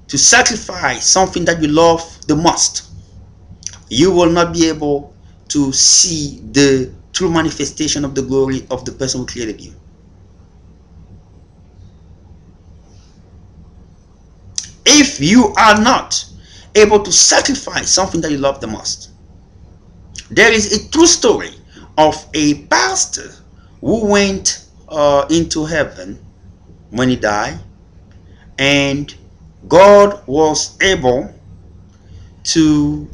to sacrifice something that you love the most, you will not be able to see the true manifestation of the glory of the person who created you. If you are not able to sacrifice something that you love the most, there is a true story of a pastor who went into heaven when he died, and God was able to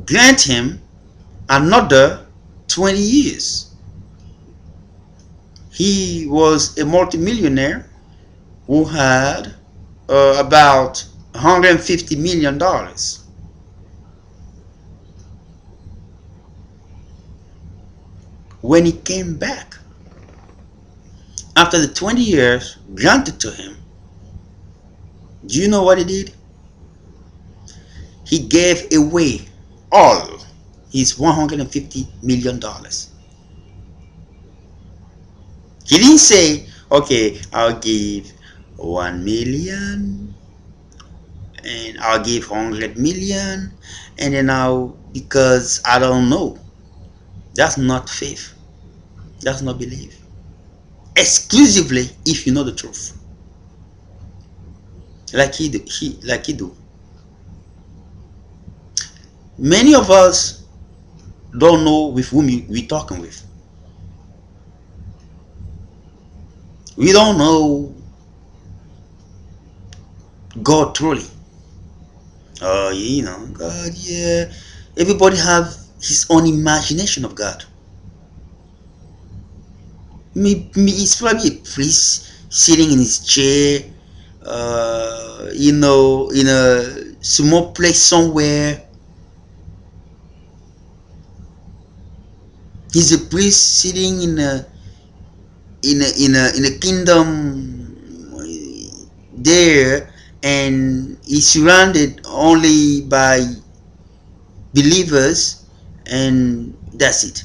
grant him another 20 years. He was a multimillionaire who had about $150 million. When he came back after the 20 years granted to him, do you know what he did? He gave away all his $150 million. He didn't say, okay, I'll give 1 million and I'll give 100 million and then I'll, because I don't know. That's not faith. That's not belief. Exclusively if you know the truth. Like he do. Many of us don't know with whom we talking with. We don't know God truly. God, yeah. Everybody have his own imagination of God. Me, it's probably a priest sitting in his chair, in a small place somewhere. He's a priest sitting in a kingdom there, and he's surrounded only by believers, and that's it.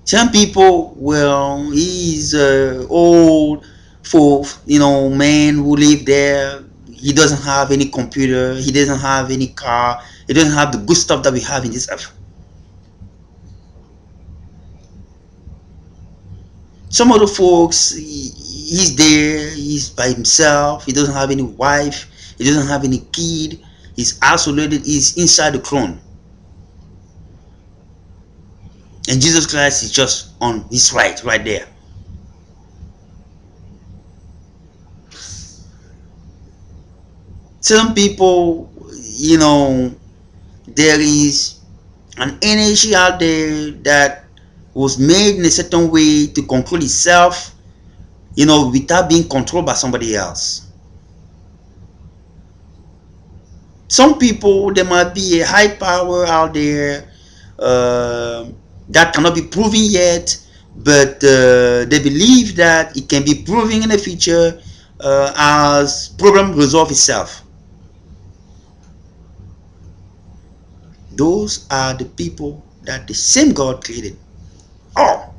Some people, well, he's old for man who live there. He doesn't have any computer. He doesn't have any car. He doesn't have the good stuff that we have in this earth. Some other folks, he's there. He's by himself. He doesn't have any wife. He doesn't have any kid. He's isolated. He's inside the throne, and Jesus Christ is just on his right there. Some people, there is an energy out there that was made in a certain way to control itself, without being controlled by somebody else. Some people, there might be a high power out there uh, that cannot be proven yet, but they believe that it can be proven in the future as problem resolve itself. Those are the people that the same God created. Oh,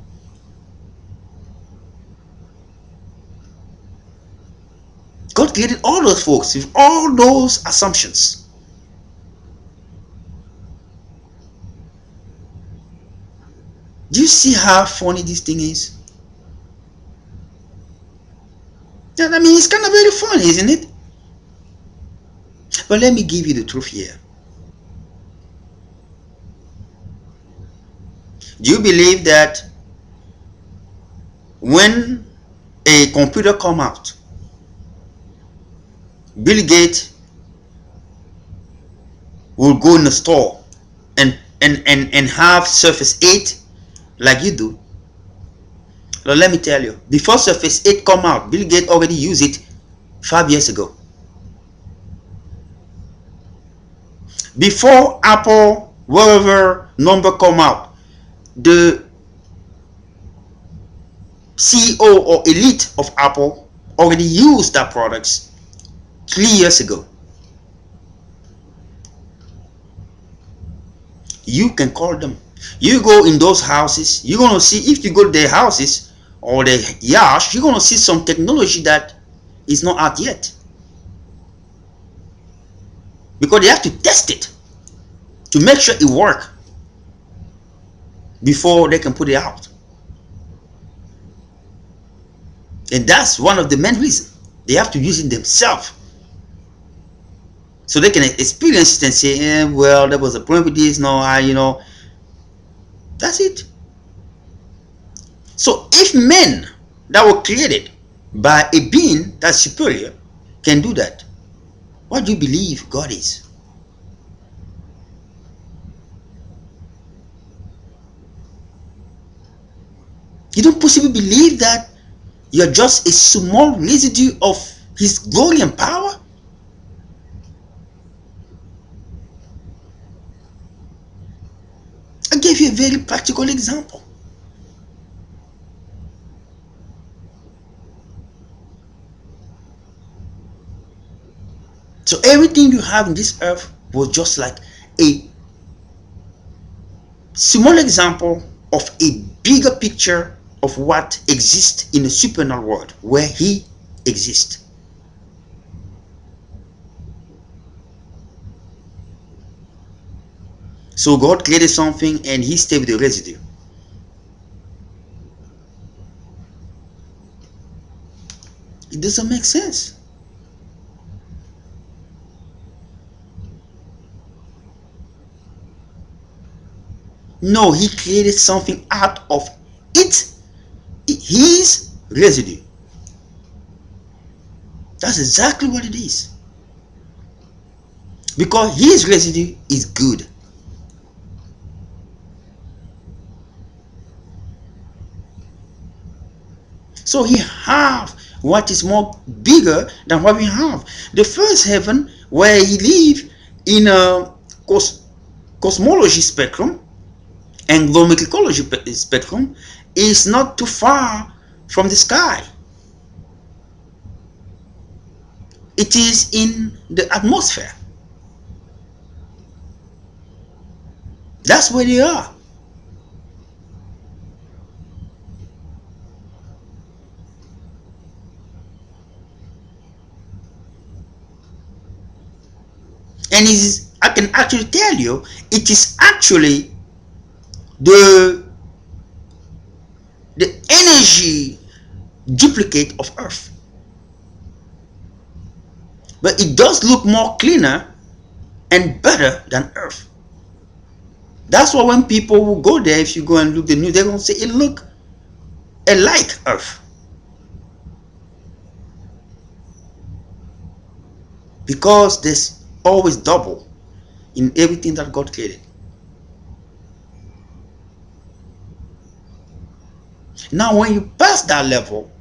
God created all those folks with all those assumptions. Do you see how funny this thing is? Yeah, I mean, it's kind of very funny, isn't it? But let me give you the truth here. Do you believe that when a computer come out, Bill Gates will go in the store and have Surface 8 like you do? Well, let me tell you, before Surface 8 come out, Bill Gates already used it 5 years ago. Before Apple whatever number come out, the CEO or elite of Apple already used that products 3 years ago. You can call them. You go in those houses, you're gonna see, if you go to their houses or their yards, you're gonna see some technology that is not out yet. Because they have to test it to make sure it works before they can put it out. And that's one of the main reasons. They have to use it themselves. So they can experience it and say, well, there was a problem with this, no, that's it. So if men that were created by a being that's superior can do that, what do you believe God is? You don't possibly believe that you're just a small residue of His glory and power? I gave you a very practical example. So everything you have in this earth was just like a small example of a bigger picture of what exists in the supernal world where He exists. So God created something and He stayed with the residue. It doesn't make sense. No, He created something out of it, His residue. That's exactly what it is. Because His residue is good. So He have what is more bigger than what we have. The first heaven where He live in a cosmology spectrum and ecology spectrum is not too far from the sky. It is in the atmosphere. That's where they are. And I can actually tell you, it is actually the energy duplicate of Earth. But it does look more cleaner and better than Earth. That's why when people will go there, if you go and look the news, they're going to say it look like Earth. Because there's always double in everything that God created. Now when you pass that level,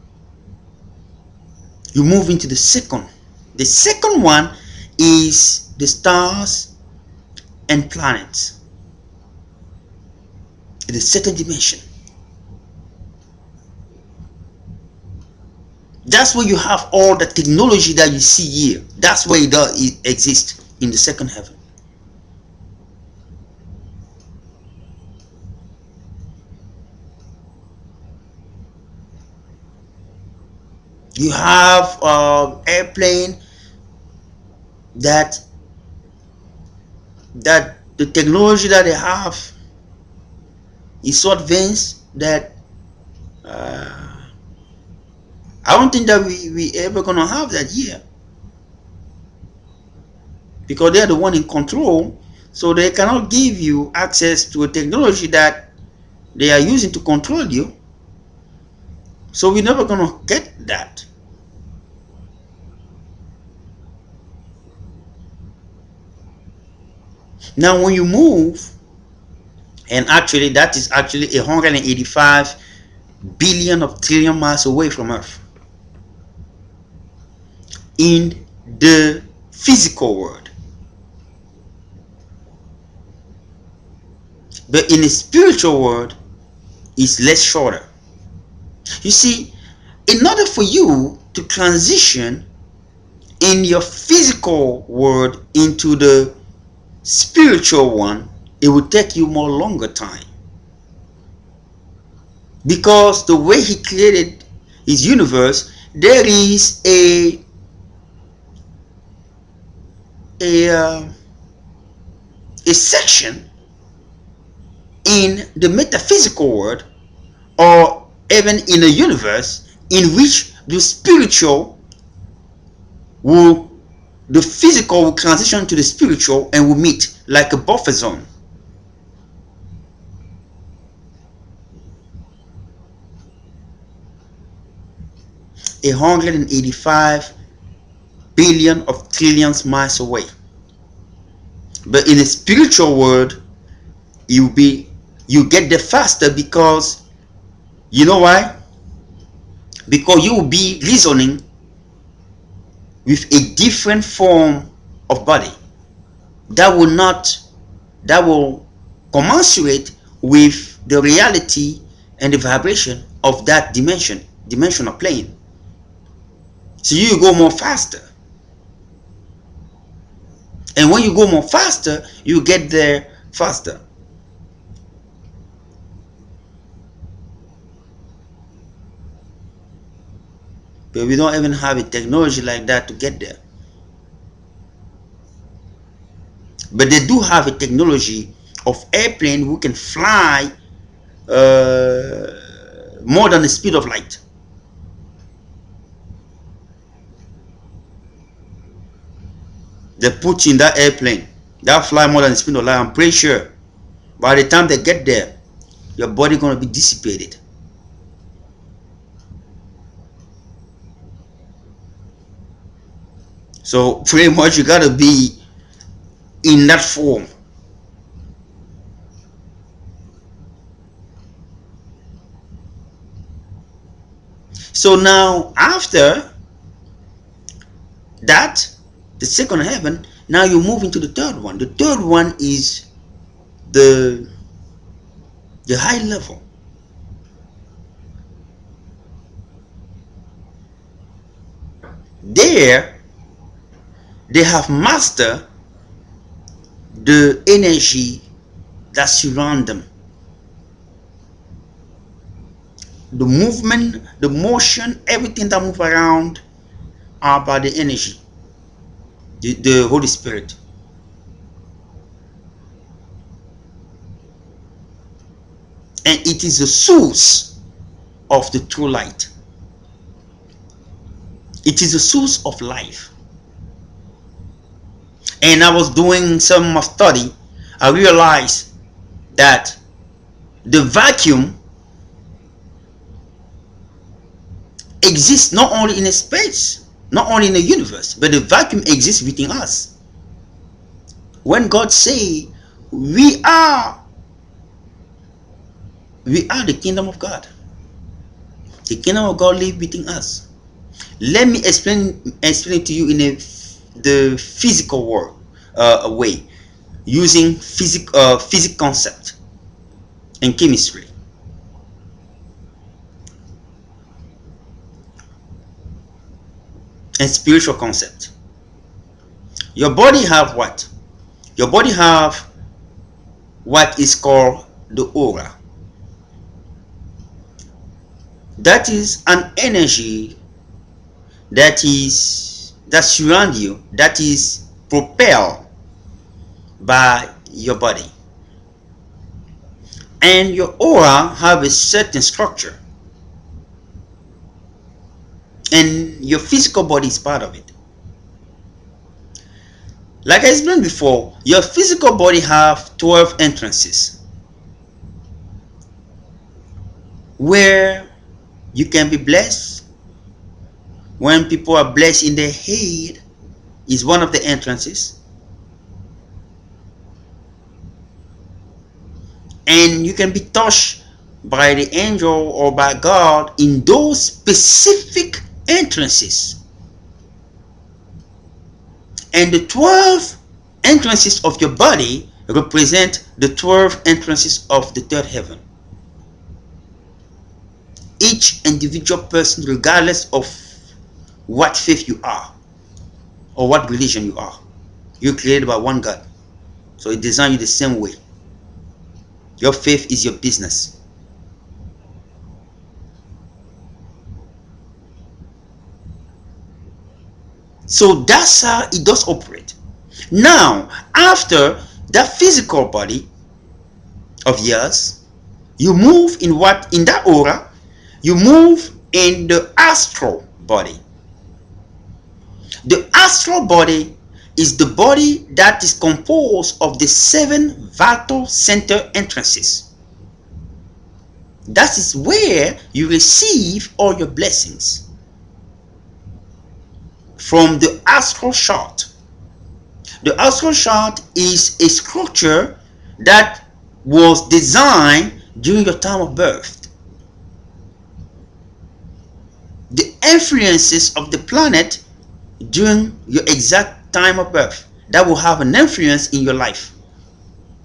you move into the second. The second one is the stars and planets. The second dimension. That's where you have all the technology that you see here. That's where it exists, in the second heaven. You have airplane that the technology that they have is so advanced that I don't think that we ever gonna have that here, because they're the one in control, so they cannot give you access to a technology that they are using to control you. So we're never gonna get that. Now when you move, and actually that is actually 185 billion of trillion miles away from Earth, in the physical world. But in the spiritual world, is less shorter. You see, in order for you to transition in your physical world into the spiritual one, it will take you more longer time, because the way he created his universe, there is a uh, a section in the metaphysical world, or even in a universe, in which the spiritual will the physical will transition to the spiritual and will meet like a buffer zone. 185 billion of trillions miles away. But in the spiritual world, you get there faster, because you know why? Because you will be reasoning with a different form of body that will commensurate with the reality and the vibration of that dimensional plane. So you go more faster. And when you go more faster, you get there faster. But we don't even have a technology like that to get there. But they do have a technology of airplane who can fly more than the speed of light. They put in that airplane that fly more than the speed of light. I'm pretty sure by the time they get there, your body gonna be dissipated. So pretty much you gotta be in that form. So now after that, the second heaven, now you move into the third one. The third one is the high level. There they have mastered the energy that surround them. The movement, the motion, everything that move around are by the energy, the Holy Spirit. And it is the source of the true light. It is the source of life. And I was doing some study. I realized that the vacuum exists not only in a space, not only in the universe, but the vacuum exists within us. When God say we are the kingdom of God, the kingdom of God lives within us. Let me explain it to you in the physical world way, using physics concept and chemistry and spiritual concept. Your body have what? Your body have what is called the aura. That is an energy that surround you, that is propelled by your body. And your aura have a certain structure, and your physical body is part of it. Like I explained before, your physical body have 12 entrances where you can be blessed. When people are blessed in their head is one of the entrances. And you can be touched by the angel or by God in those specific entrances. And the 12 entrances of your body represent the 12 entrances of the third heaven. each individual person, regardless of what faith you are or what religion you are. You're created by one God. So He designed you the same way. Your faith is your business. So that's how it does operate. Now, after that physical body of yours, you move in that aura, you move in the astral body. The astral body is the body that is composed of the 7 vital center entrances. That is where you receive all your blessings from the astral chart. The astral chart is a structure that was designed during your time of birth. The influences of the planet during your exact time of birth, that will have an influence in your life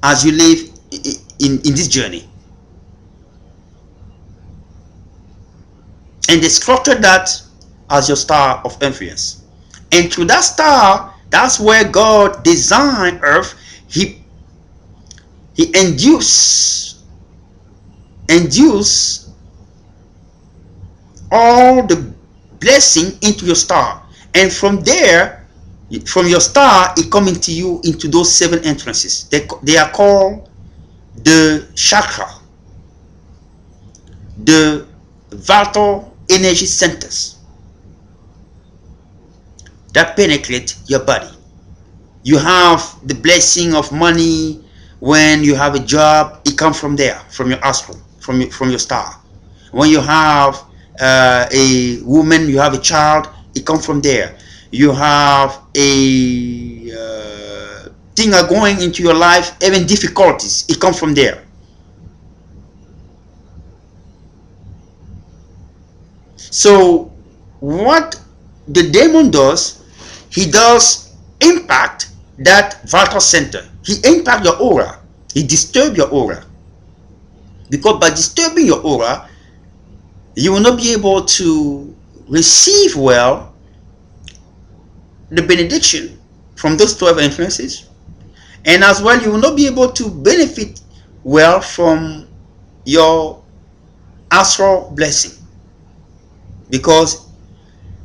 as you live in this journey. And they structure that as your star of influence. And through that star, that's where God designed earth. He induce all the blessing into your star, and from there, from your star, it come into you into those 7 entrances. They are called the chakra, the vital energy centers that penetrate your body. You have the blessing of money when you have a job. It comes from there, from your astral, from your star. When you have a woman, you have a child, it comes from there. You have a thing are going into your life, even difficulties, it comes from there. So what the demon does, he does impact that vital center. He impact your aura. He disturb your aura. Because by disturbing your aura, you will not be able to receive well the benediction from those 12 influences, and as well you will not be able to benefit well from your astral blessing, because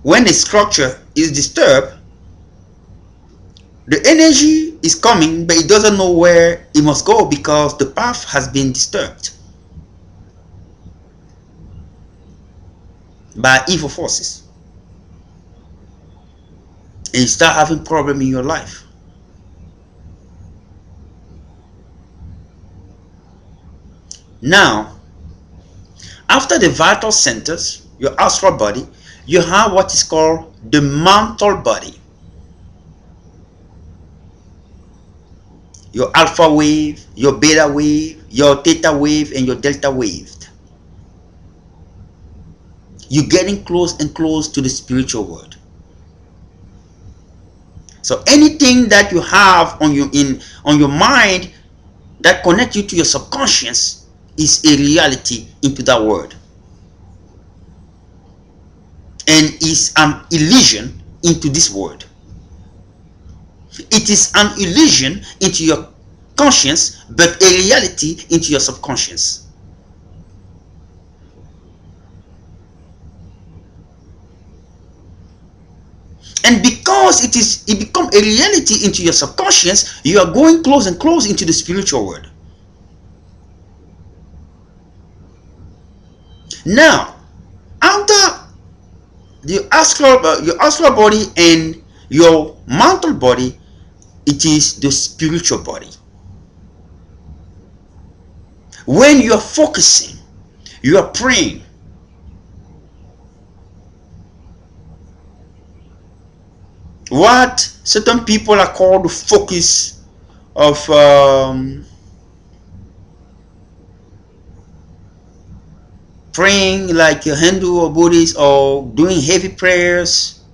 when the structure is disturbed, the energy is coming but it doesn't know where it must go because the path has been disturbed by evil forces, and you start having problem in your life. Now, after the vital centers, your astral body, you have what is called the mental body. Your alpha wave, your beta wave, your theta wave, and your delta wave. You're getting close and close to the spiritual world. So anything that you have on your mind that connects you to your subconscious is a reality into that world, and is an illusion into this world. It is an illusion into your conscience, but a reality into your subconscious. And because it become a reality into your subconscious, you are going close and close into the spiritual world. Now, after your astral body and your mental body, it is the spiritual body. When you are focusing, you are praying, what certain people are called the focus of praying, like a Hindu or Buddhist, or doing heavy prayers,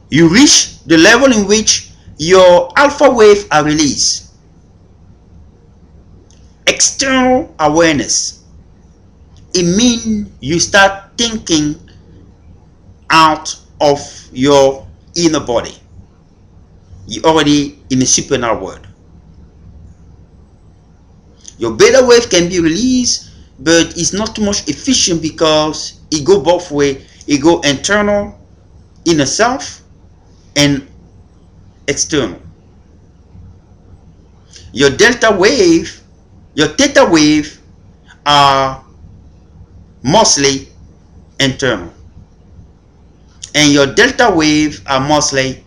you reach the level in which your alpha wave are released. external awareness. It means you start thinking out of your inner body. You're already in the supernal world. Your beta wave can be released, but it's not too much efficient because it go both way. It go internal, inner self, and external. Your delta wave, your theta wave are mostly internal, and your delta wave are mostly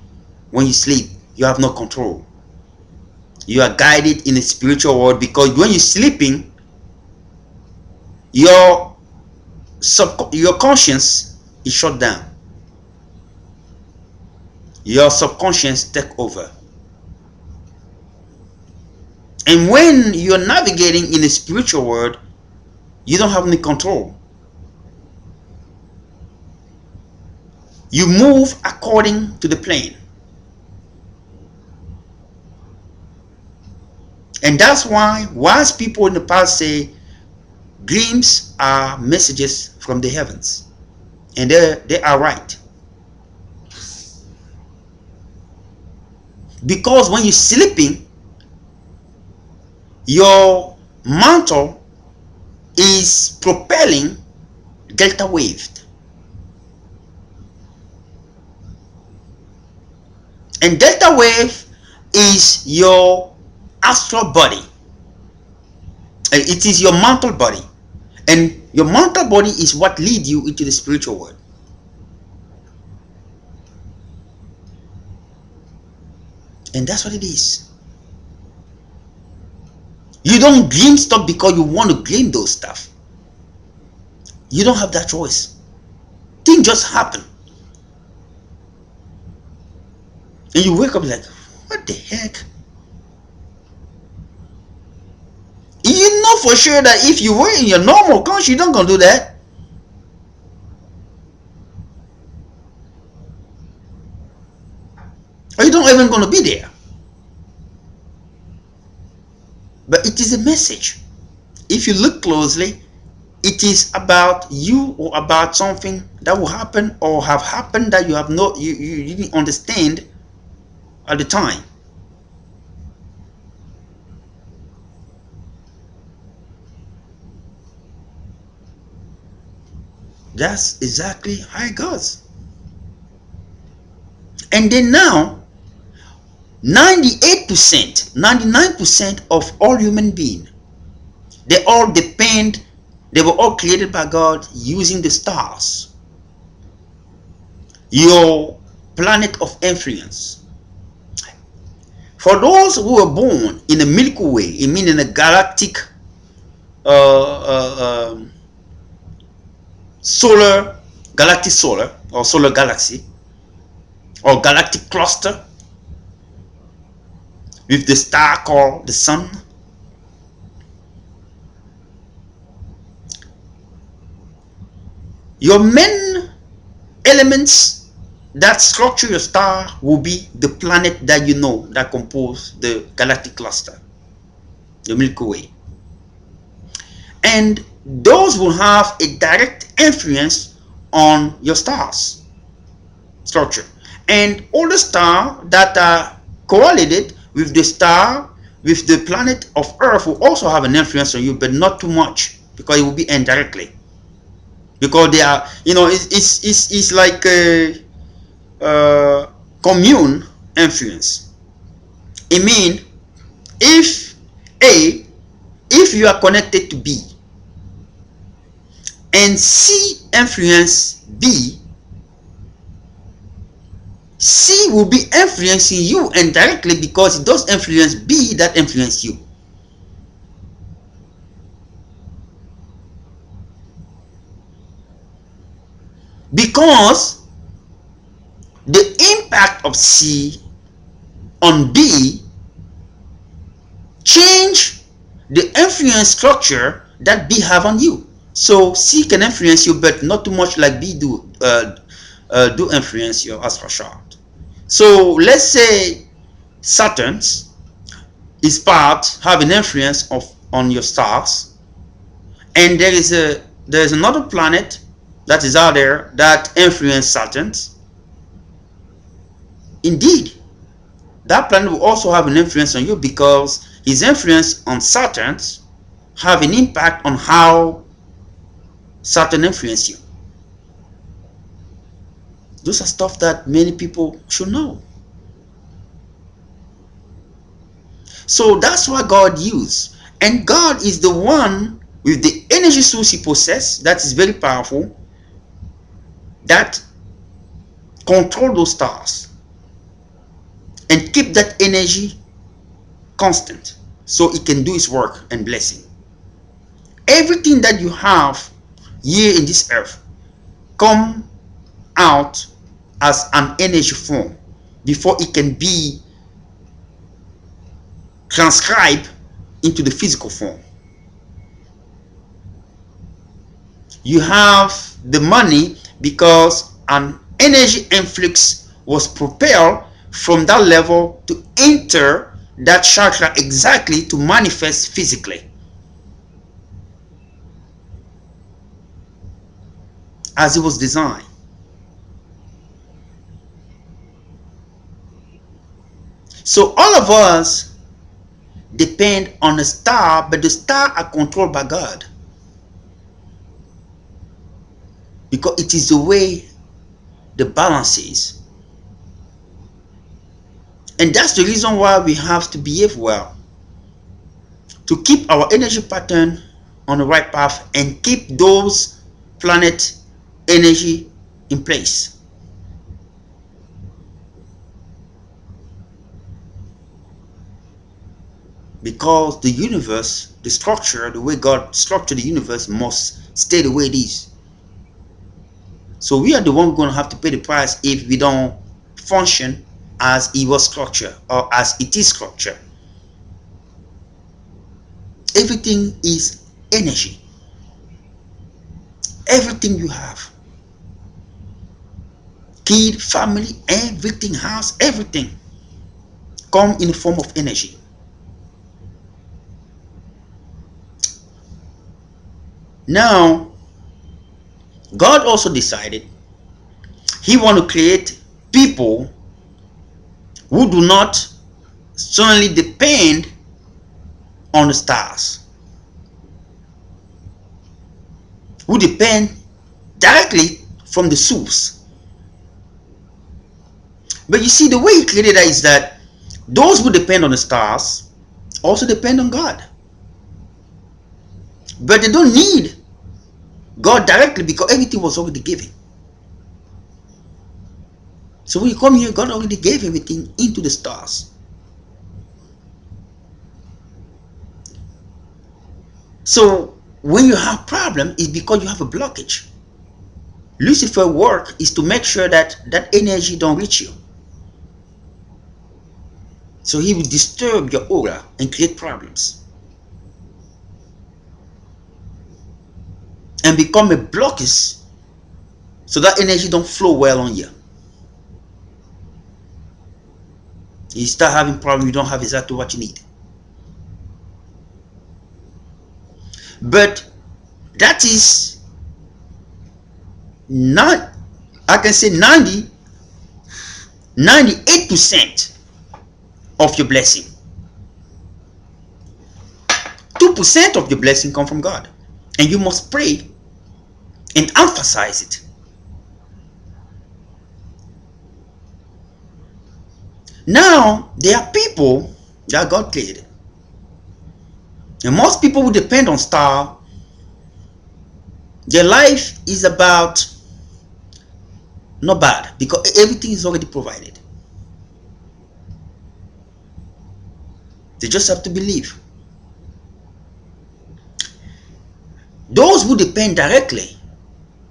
when you sleep. You have no control. You are guided in the spiritual world because when you're sleeping, your your conscience is shut down. Your subconscious take over. And when you're navigating in the spiritual world, you don't have any control. You move according to the plan. And that's why wise people in the past say dreams are messages from the heavens. And they are right. Because when you're sleeping, your mantle is propelling delta wave. And delta wave is your astral body. It is your mental body. And your mental body is what leads you into the spiritual world. And that's what it is. You don't dream stuff because you want to dream those stuff. You don't have that choice. Things just happen. And you wake up like, what the heck? You know for sure that if you were in your normal conscious, you don't gonna do that. Or you don't even gonna be there. But it is a message. If you look closely, it is about you or about something that will happen or have happened that you have not you didn't understand at the time. That's exactly how it goes. And then now 98%, 99% of all human beings, they all depend, they were all created by God using the stars, your planet of influence. For those who were born in the Milky Way, it means in a galactic solar or solar galaxy or galactic cluster with the star called the sun. Your main elements that structure your star will be the planet that you know that compose the galactic cluster, the Milky Way. And those will have a direct influence on your star's structure. And all the stars that are correlated with the star, with the planet of Earth, will also have an influence on you, but not too much because it will be indirectly. Because they are, it's like a commune influence. It means if A, if you are connected to B, and C influence B, C will be influencing you indirectly because it does influence B that influence you. Because the impact of C on B change the influence structure that B have on you. So C can influence you, but not too much like B do influence your astral chart. So let's say Saturn's is part have an influence of on your stars, and there is another planet that is out there that influences Saturn. Indeed, that planet will also have an influence on you, because his influence on Saturn have an impact on how Saturn influences you. Those are stuff that many people should know. So that's what God used. And God is the one with the energy source he possesses that is very powerful, that control those stars and keep that energy constant so it can do its work and blessing. Everything that you have here in this earth come out as an energy form before it can be transcribed into the physical form. You have the money because an energy influx was propelled from that level to enter that chakra exactly to manifest physically as it was designed. So all of us depend on a star, but the star are controlled by God, because it is the way the balance is. And that's the reason why we have to behave well, to keep our energy pattern on the right path and keep those planet energy in place. Because the universe, the structure, the way God structured the universe must stay the way it is. So we are the one going to have to pay the price if we don't function as it was structured or as it is structured. Everything is energy. Everything you have, kid, family, everything, house, everything come in the form of energy. Now, God also decided he want to create people who do not solely depend on the stars, who depend directly from the source. But you see, the way he created that is that those who depend on the stars also depend on God. But they don't need God directly because everything was already given. So when you come here, God already gave everything into the stars. So when you have problem, it's because you have a blockage. Lucifer's work is to make sure that that energy don't reach you. So he will disturb your aura and create problems and become a blockage, so that energy don't flow well on you. You start having problems, you don't have exactly what you need. But that is not, I can say 98% of your blessing. 2% of your blessing come from God, and you must pray and emphasize it. Now there are people that God created, and most people who depend on star, their life is about not bad because everything is already provided. They just have to believe. Those who depend directly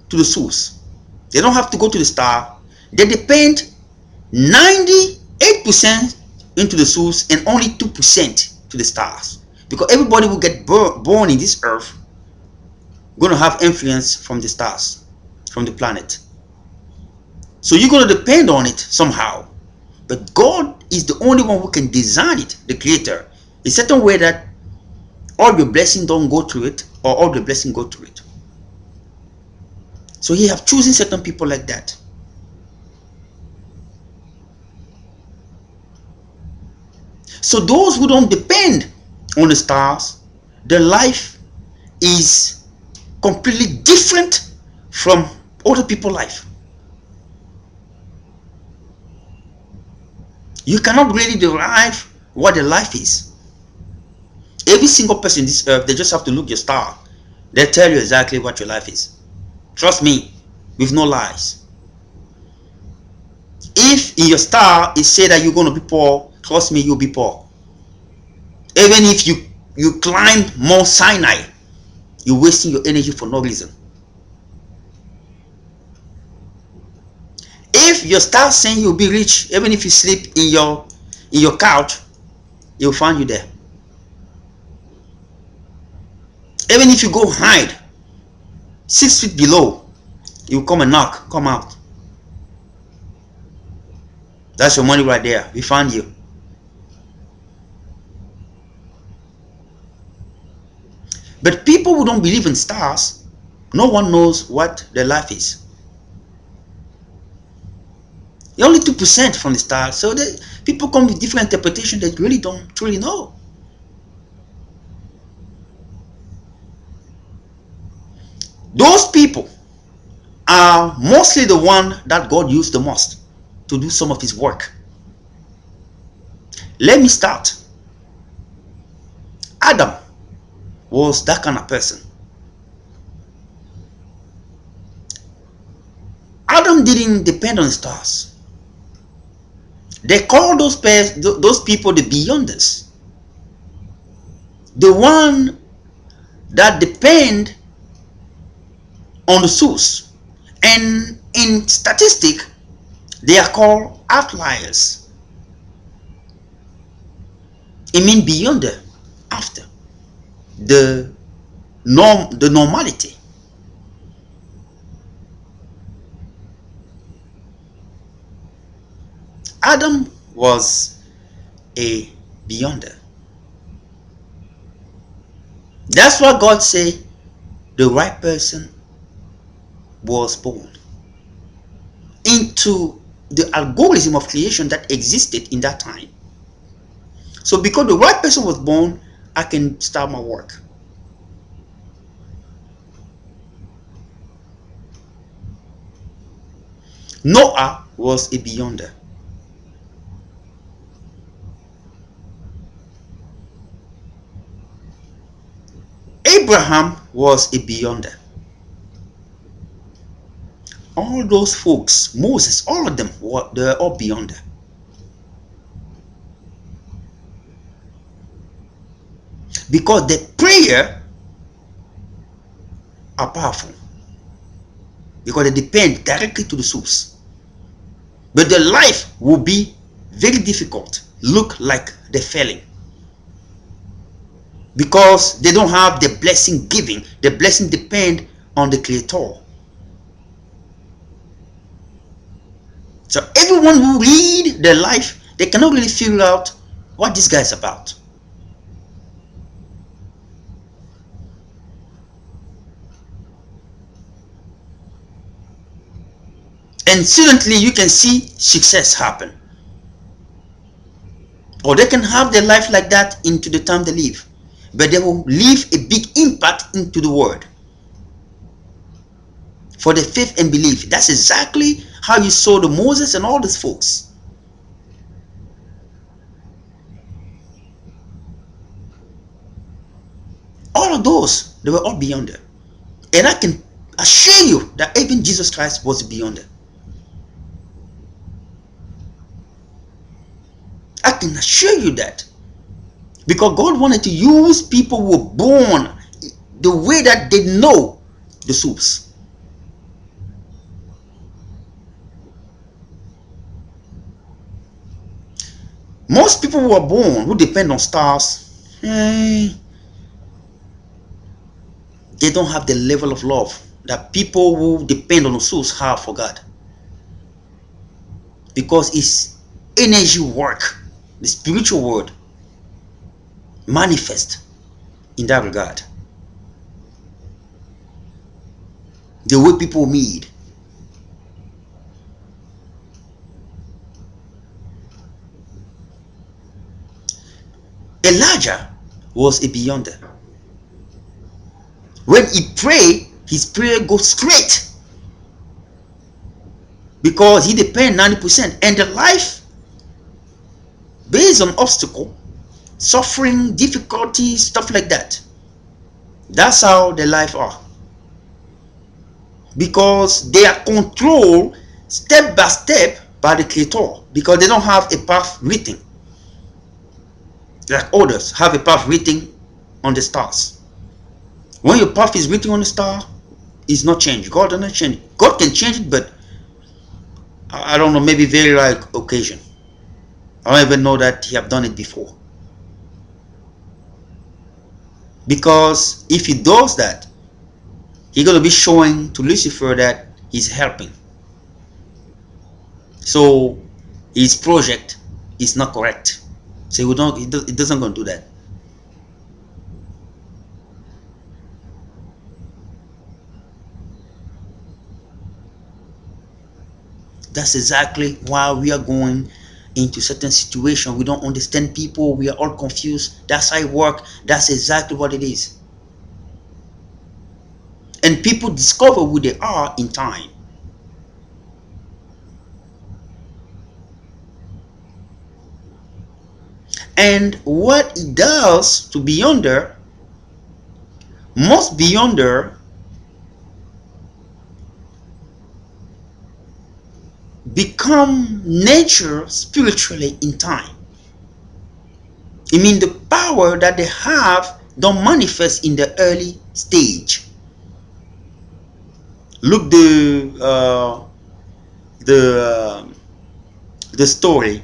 to the source, they don't have to go to the star. They depend 98% into the source and only 2% to the stars, because everybody will get born in this earth going to have influence from the stars, from the planet. So you're going to depend on it somehow, but God is the only one who can design it, the creator, a certain way that all your blessing don't go through it, or all the blessing go through it. So he have chosen certain people like that. So those who don't depend on the stars, their life is completely different from other people's life. You cannot really derive what their life is. Every single person in this earth, they just have to look your star. They tell you exactly what your life is. Trust me, with no lies. If in your star it say that you're going to be poor, trust me, you'll be poor. Even if you climb Mount Sinai, you're wasting your energy for no reason. If your star saying you'll be rich, even if you sleep in your couch, he'll find you there. Even if you go hide 6 feet below, he'll come and knock, come out. That's your money right there. We found you. But people who don't believe in stars, no one knows what their life is. Only 2% from the stars. So people come with different interpretation that really don't truly know. Those people are mostly the one that God used the most to do some of his work. Let me start. Adam was that kind of person. Adam didn't depend on the stars. They call those people the beyonders. The one that depend on the source. And in statistic, they are called outliers. It means beyond after the normality. Adam was a beyonder. That's why God said the right person was born into the algorithm of creation that existed in that time. So because the right person was born, I can start my work. Noah was a beyonder. Abraham was a beyonder. All those folks, Moses, all of them, they were all beyonder. Because the prayer are powerful. Because they depend directly to the source. But their life will be very difficult. Look like they're failing. Because they don't have the blessing giving. The blessing depend on the Creator. So everyone who read their life, they cannot really figure out what this guy is about. And suddenly you can see success happen. Or they can have their life like that into the time they live. But they will leave a big impact into the world. For the faith and belief. That's exactly how you saw the Moses and all these folks. All of those, they were all beyond there. And I can assure you that even Jesus Christ was beyond there. I can assure you that. Because God wanted to use people who were born the way that they know the source. Most people who are born who depend on stars, they don't have the level of love that people who depend on the source have for God. Because it's energy work, the spiritual world manifest in that regard. The way people meet. Elijah was a beyonder. When he prayed, his prayer goes straight because he depends 90%. And the life based on obstacle, suffering, difficulty, stuff like that. That's how the life are. Because they are controlled step by step by the Creator. Because they don't have a path written. Like others have a path written on the stars. When your path is written on the star, it's not changed. God does not change. God can change it, but I don't know, maybe very rare occasion. I don't even know that he have done it before. Because if he does that, he's going to be showing to Lucifer that he's helping. So his project is not correct. So it doesn't going to do that. That's exactly why we are going into certain situation. We don't understand people. We are all confused. That's how it works. That's exactly what it is. And people discover who they are in time. And what it does to Beyonder, most Beyonder become nature spiritually in time. I mean the power that they have don't manifest in the early stage. Look the the story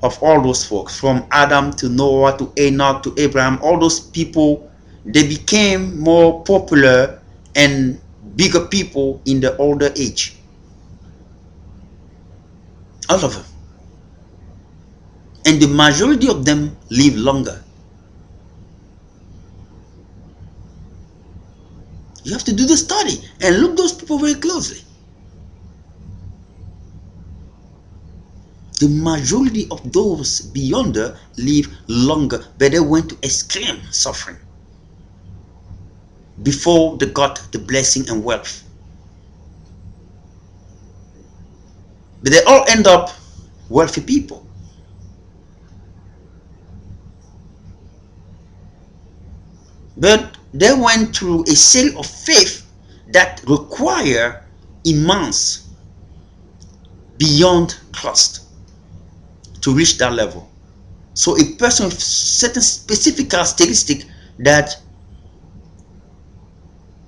of all those folks from Adam to Noah to Enoch to Abraham. All those people, they became more popular and bigger people in the older age. All of them. And the majority of them live longer. You have to do the study and look those people very closely. The majority of those beyonder live longer, but they went to extreme suffering before they got the blessing and wealth. But they all end up wealthy people. But they went through a sale of faith that require immense beyond trust to reach that level. So a person with certain specific characteristic that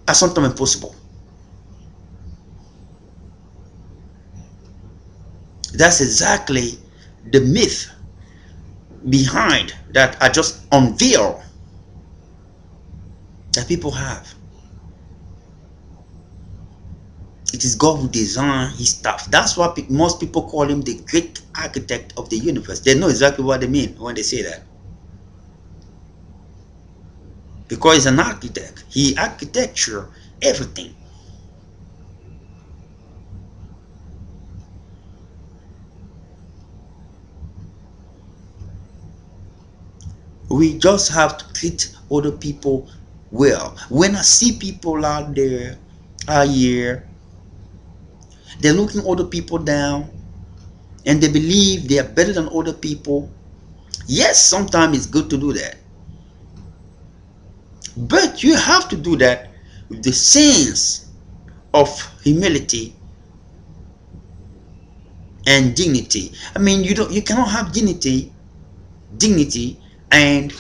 are sometimes impossible. That's exactly the myth behind that I just unveil that people have. It is God who designed his stuff. That's why most people call him the great architect of the universe. They know exactly what they mean when they say that. Because he's an architect. He architecture everything. We just have to treat other people well. When I see people out there, out here, they're looking other people down and they believe they are better than other people. Yes, sometimes it's good to do that. But you have to do that with the sense of humility and dignity. I mean, you cannot have dignity and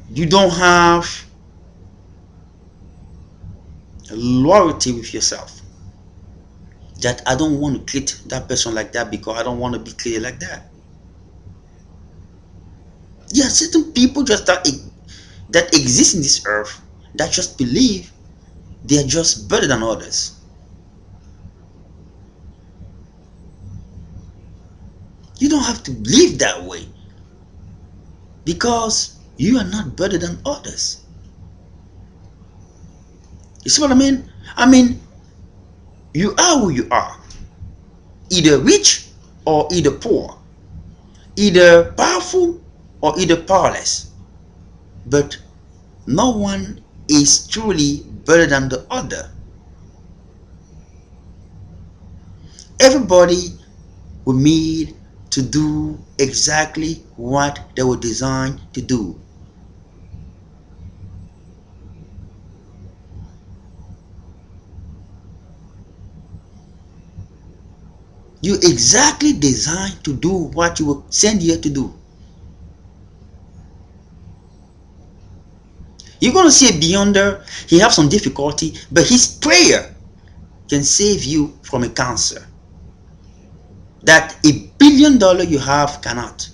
you don't have loyalty with yourself. That I don't want to treat that person like that because I don't want to be treated like that. There are certain people just that exist in this earth that just believe they are just better than others. You don't have to live that way because you are not better than others. You see what I mean? I mean, you are who you are, either rich or either poor, either powerful or either powerless. But no one is truly better than the other. Everybody were made to do exactly what they were designed to do. You exactly designed to do what you were sent here to do. You're going to see a beyonder, he have some difficulty, but his prayer can save you from a cancer that $1 billion you have cannot.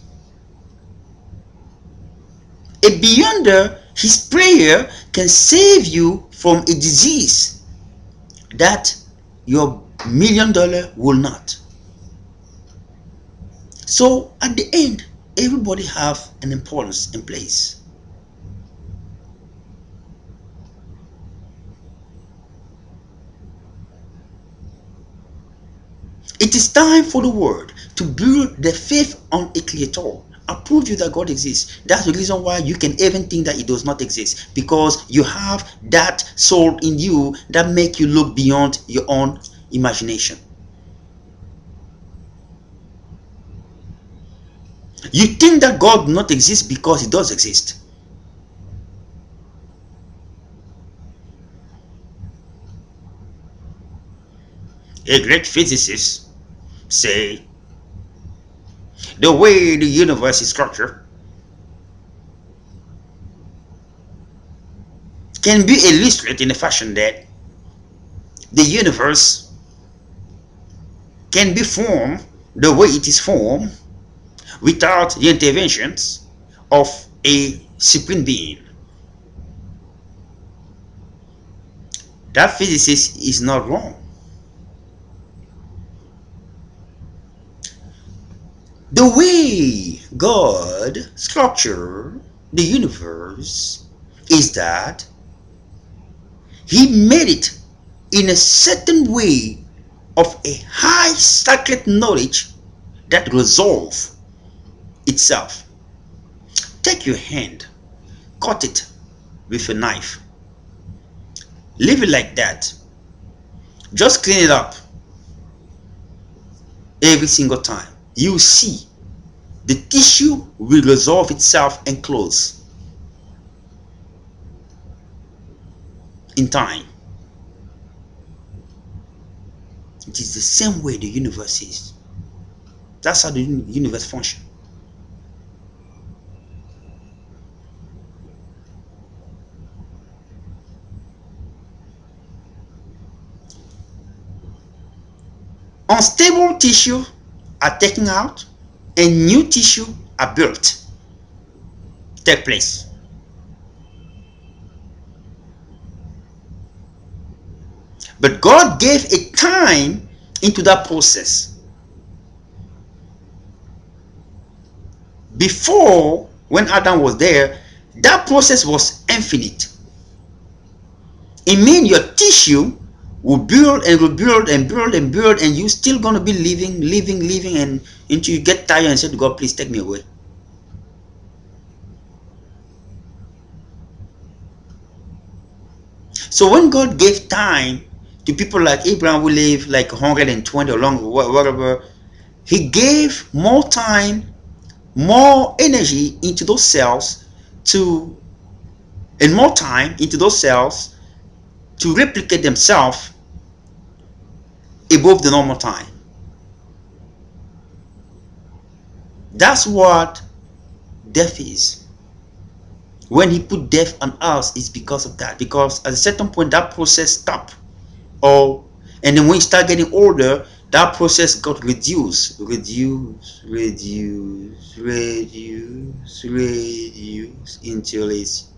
A beyonder, his prayer can save you from a disease that your $1 million will not. So at the end, everybody have an importance in place. It is time for the world to build their faith on a creator. I prove you that God exists. That's the reason why you can even think that it does not exist, because you have that soul in you that make you look beyond your own imagination. You think that God does not exist because he does exist. A great physicist say the way the universe is structured can be illustrated in a fashion that the universe can be formed the way it is formed without the interventions of a supreme being. That physicist is not wrong. The way God structured the universe is that he made it in a certain way of a high sacred knowledge that resolve itself. Take your hand, cut it with a knife, leave it like that, just clean it up every single time. You see the tissue will resolve itself and close in time. It is the same way the universe is. That's how the universe functions. Unstable tissue are taken out and new tissue are built, take place. But God gave a time into that process. Before, when Adam was there, that process was infinite. It means your tissue will build and rebuild and build and build, and you still gonna be living, and until you get tired and say to God, please take me away. So when God gave time to people like Abraham who live like 120 or longer, whatever, he gave more time, more energy into those cells to, and more time into those cells to replicate themselves above the normal time. That's what death is. When he put death on us, it's because of that. Because at a certain point, that process stopped. Or, and then when you start getting older, that process got reduced until it's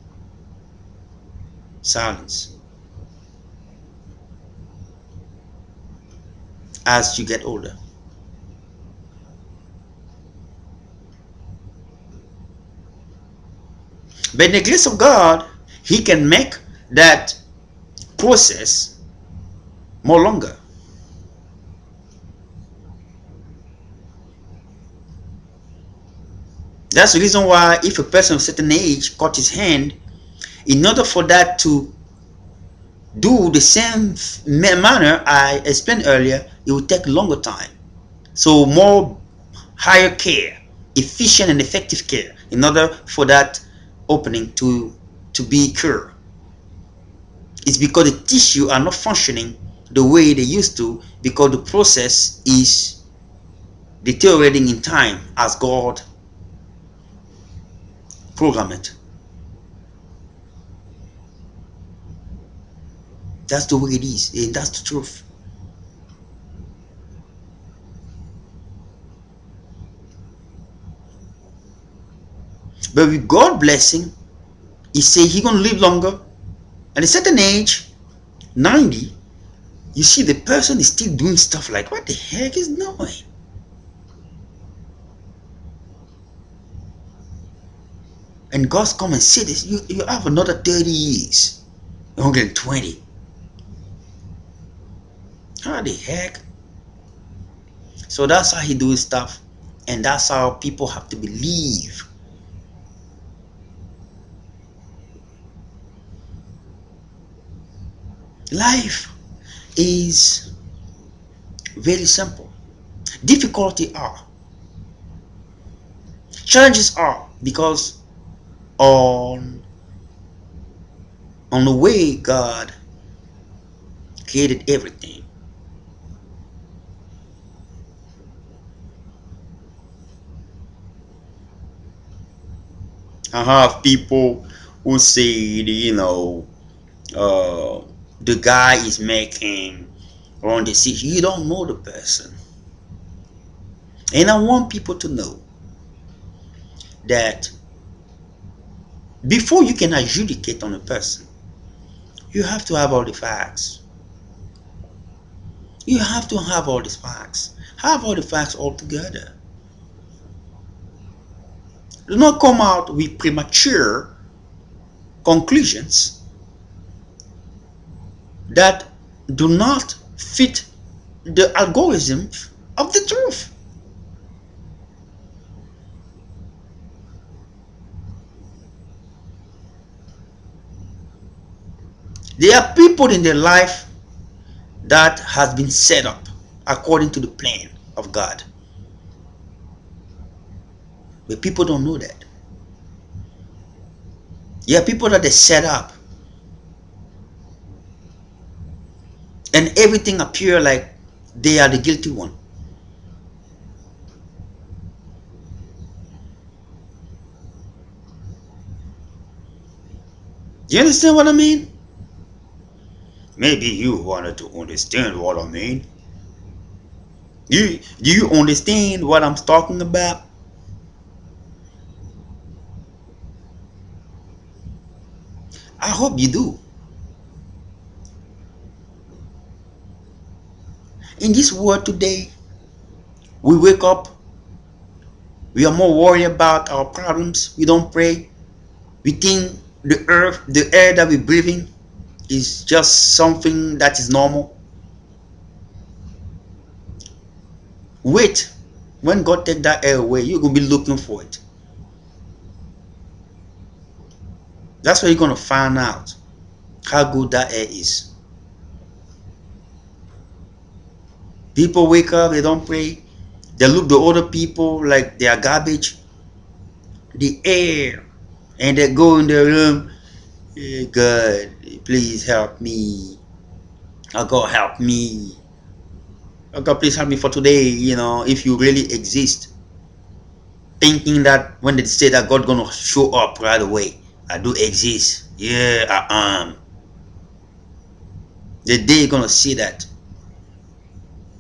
silence as you get older. But in the grace of God, he can make that process more longer. That's the reason why if a person of a certain age cut his hand, in order for that to do the same manner I explained earlier, it will take longer time. So more higher care, efficient and effective care in order for that opening to be cured. It's because the tissue are not functioning the way they used to, because the process is deteriorating in time as God programmed it. That's the way it is, and that's the truth. But with God blessing, He say He gonna live longer. At a certain age, 90, you see the person is still doing stuff like, what the heck is doing? And God's come and say this, you have another 30 years. 120. How the heck? So that's how He doing stuff. And that's how people have to believe. Life is very simple. Difficulty are. Challenges are because on the way God created everything. I have people who say, uh, the guy is making wrong decision. You don't know the person. And I want people to know that before you can adjudicate on a person, you have to have all the facts. You have to have all the facts. Have all the facts all together. Do not come out with premature conclusions that do not fit the algorithm of the truth. There are people in their life that has been set up according to the plan of God. But people don't know that. There are people that they set up and everything appear like they are the guilty one. Do you understand what I mean? Maybe you wanted to understand what I mean. Do you understand what I'm talking about? I hope you do. In this world today, we wake up, we are more worried about our problems, we don't pray. We think the air that we're breathing is just something that is normal. Wait, when God take that air away, you're gonna be looking for it. That's where you're gonna find out how good that air is. People wake up, they don't pray, they look the other people like they are garbage. The air, and they go in their room. Hey, God, please help me. Oh God, help me. Oh God, please help me for today. If you really exist, thinking that when they say that God gonna show up right away, I do exist. Yeah, I am. The day you're gonna see that,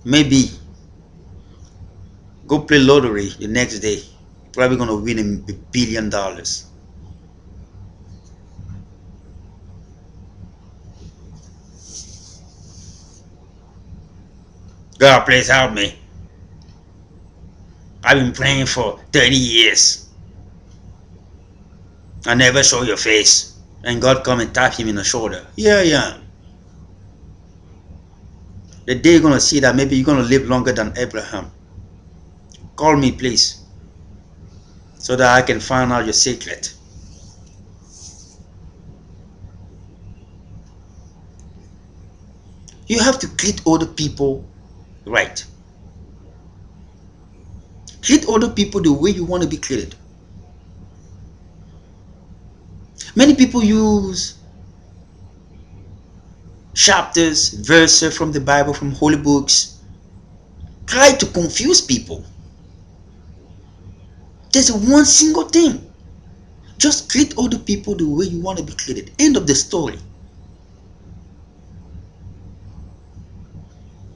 maybe go play lottery the next day. You're probably gonna win $1 billion. God, please help me. I've been praying for 30 years. I never saw your face. And God come and tap him in the shoulder. Yeah, yeah. The day you're going to see that maybe you're going to live longer than Abraham. Call me, please, so that I can find out your secret. You have to treat other people right. Treat other people the way you want to be treated. Many people use chapters, verses from the Bible, from holy books, try to confuse people. There's one single thing. Just treat other people the way you want to be treated. End of the story.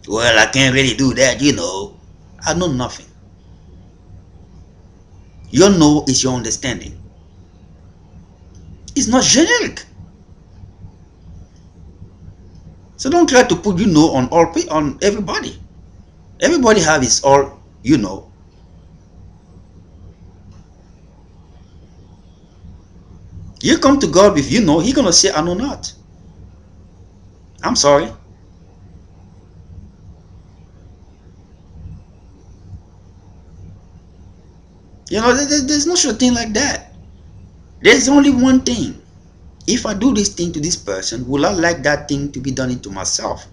Well, I can't really do that, you know. I know nothing. Your know is your understanding. It's not generic. So don't try to put you know on everybody. Everybody have his all you know. You come to God with you know, He's gonna say, I know not. I'm sorry. You know, there's no such thing like that. There's only one thing. If I do this thing to this person, will I like that thing to be done into myself?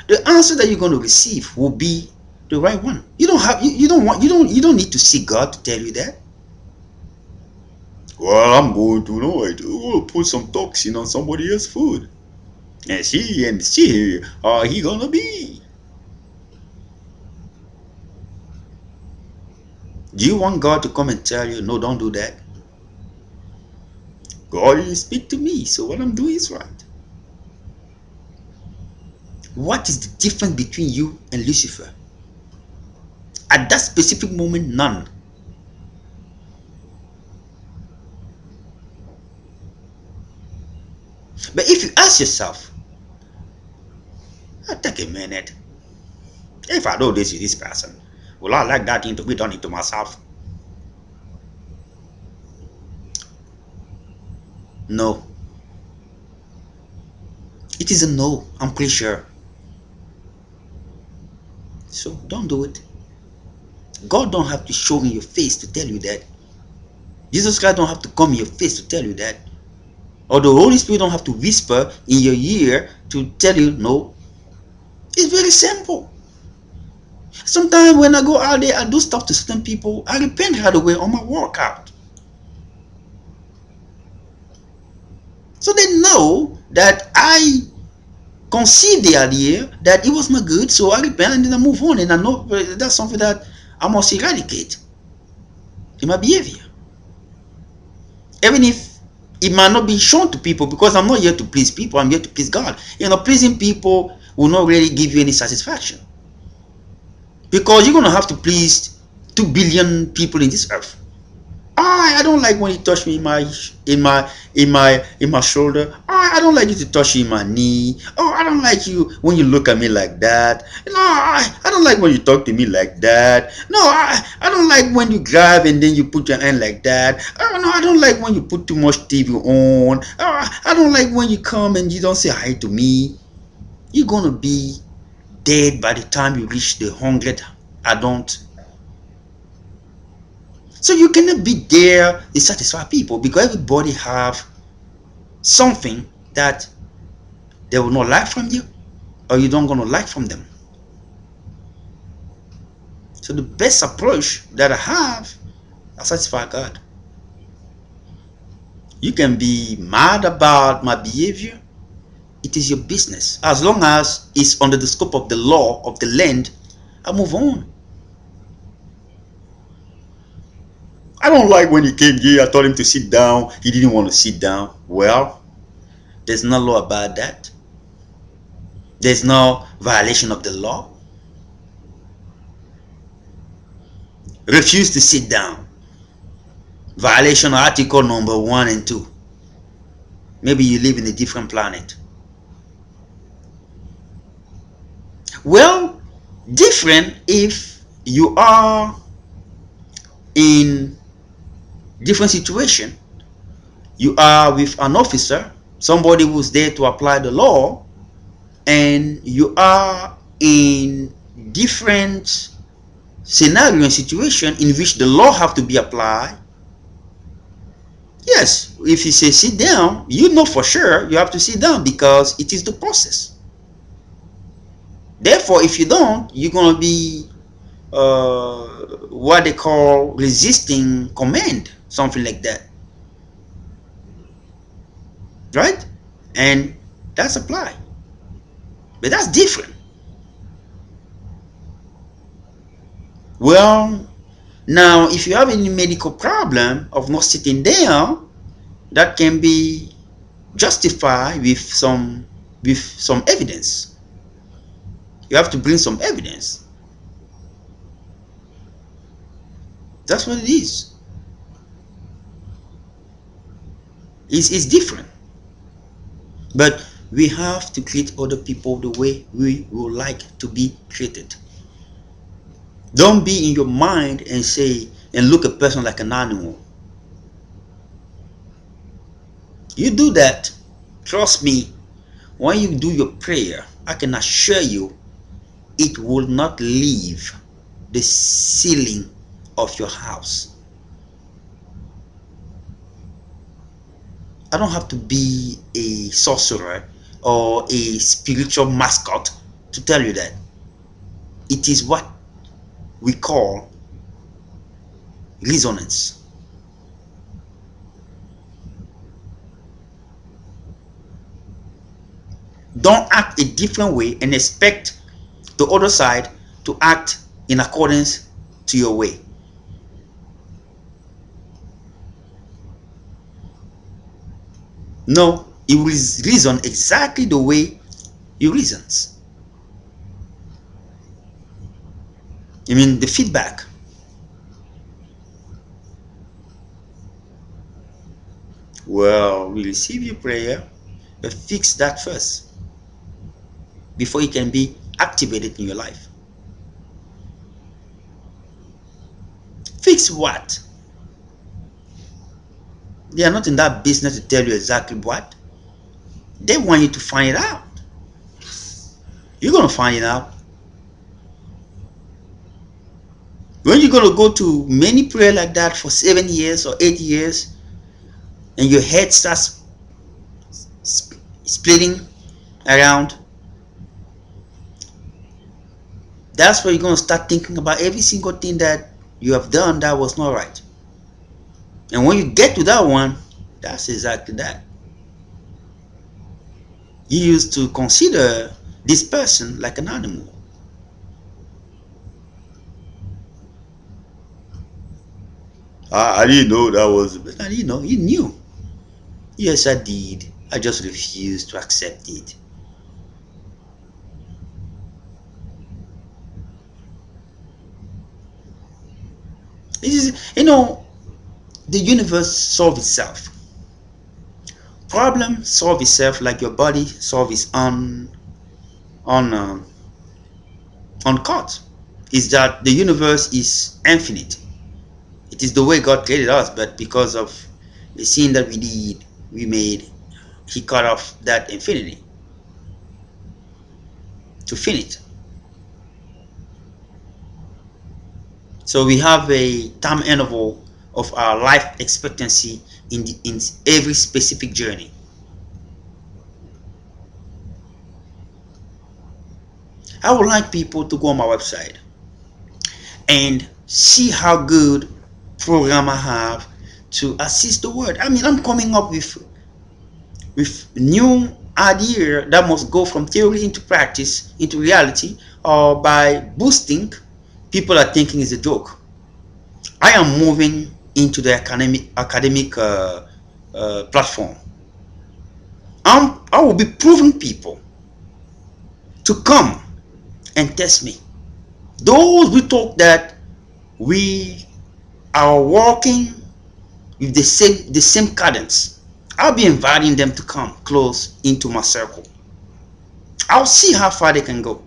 The answer that you're going to receive will be the right one. You don't need to see God to tell you that. Well, I'm going to know it. Oh, put some toxin on somebody else's food. And see, how he gonna be? Do you want God to come and tell you, no, don't do that? God will speak to me, so what I'm doing is right. What is the difference between you and Lucifer? At that specific moment, none. But if you ask yourself, I'll take a minute. If I do this with this person, will I like that thing to be done into myself? No. It is a no, I'm pretty sure. So don't do it. God don't have to show in your face to tell you that. Jesus Christ don't have to come in your face to tell you that. Or the Holy Spirit don't have to whisper in your ear to tell you no. It's very simple. Sometimes when I go out there, I do stuff to certain people, I repent right away on my workout. So they know that I conceived the idea that it was not good, so I repent and then I move on, and I know that's something that I must eradicate in my behavior. Even if it might not be shown to people, because I'm not here to please people, I'm here to please God. You know, pleasing people will not really give you any satisfaction, because you're going to have to please 2 billion people in this earth. I don't like when you touch me in my shoulder. I don't like you to touch me in my knee. Oh, I don't like you when you look at me like that. No, I don't like when you talk to me like that. No, I don't like when you grab and then you put your hand like that. Oh, no, I don't like when you put too much TV on. Oh, I don't like when you come and you don't say hi to me. You're gonna be dead by the time you reach the 100. I don't. So you cannot be there to satisfy people, because everybody have something that they will not like from you, or you don't gonna like from them. So the best approach that I have, I satisfy God. You can be mad about my behavior. It is your business. As long as it's under the scope of the law of the land, I move on. I don't like when he came here, I told him to sit down. He didn't want to sit down. Well, there's no law about that. There's no violation of the law. Refuse to sit down. Violation of article number 1 and 2. Maybe you live in a different planet. Well, different if you are in different situation. You are with an officer, somebody who's there to apply the law, and you are in different scenario and situation in which the law have to be applied, yes, if you say sit down, you know for sure you have to sit down because it is the process. Therefore, if you don't, you're going to be what they call resisting command, something like that, right? And that's apply, but that's different. Well, now if you have any medical problem of not sitting down, that can be justified with some evidence. You have to bring some evidence. That's what it is. It's different. But we have to treat other people the way we would like to be treated. Don't be in your mind and say and look at a person like an animal. You do that, trust me, when you do your prayer, I can assure you it will not leave the ceiling of your house. I don't have to be a sorcerer or a spiritual mascot to tell you that. It is what we call resonance. Don't act a different way and expect the other side to act in accordance to your way. No, it will reason exactly the way you reasons. I mean the feedback. Well, we receive your prayer, but fix that first before it can be activated in your life. Fix what? They are not in that business to tell you exactly what. They want you to find it out. You're going to find it out. When you're going to go to many prayer like that for 7 years or 8 years, and your head starts splitting around, that's where you're going to start thinking about every single thing that you have done that was not right. And when you get to that one, that's exactly that. You used to consider this person like an animal. I didn't know that was. I didn't know. You knew. Yes, I did. I just refused to accept it. This is, the universe solves itself. Problem solve itself like your body solve its on on cut. Is that the universe is infinite. It is the way God created us, but because of the sin that we did, we made, He cut off that infinity to finite. So we have a time interval of our life expectancy in every specific journey. I would like people to go on my website and see how good program I have to assist the world. I mean, I'm coming up with new idea that must go from theory into practice into reality, or by boosting people are thinking is a joke. I am moving into the academic platform. I will be proving people to come and test me. Those we talk that we are walking with the same cadence, I'll be inviting them to come close into my circle. I'll see how far they can go.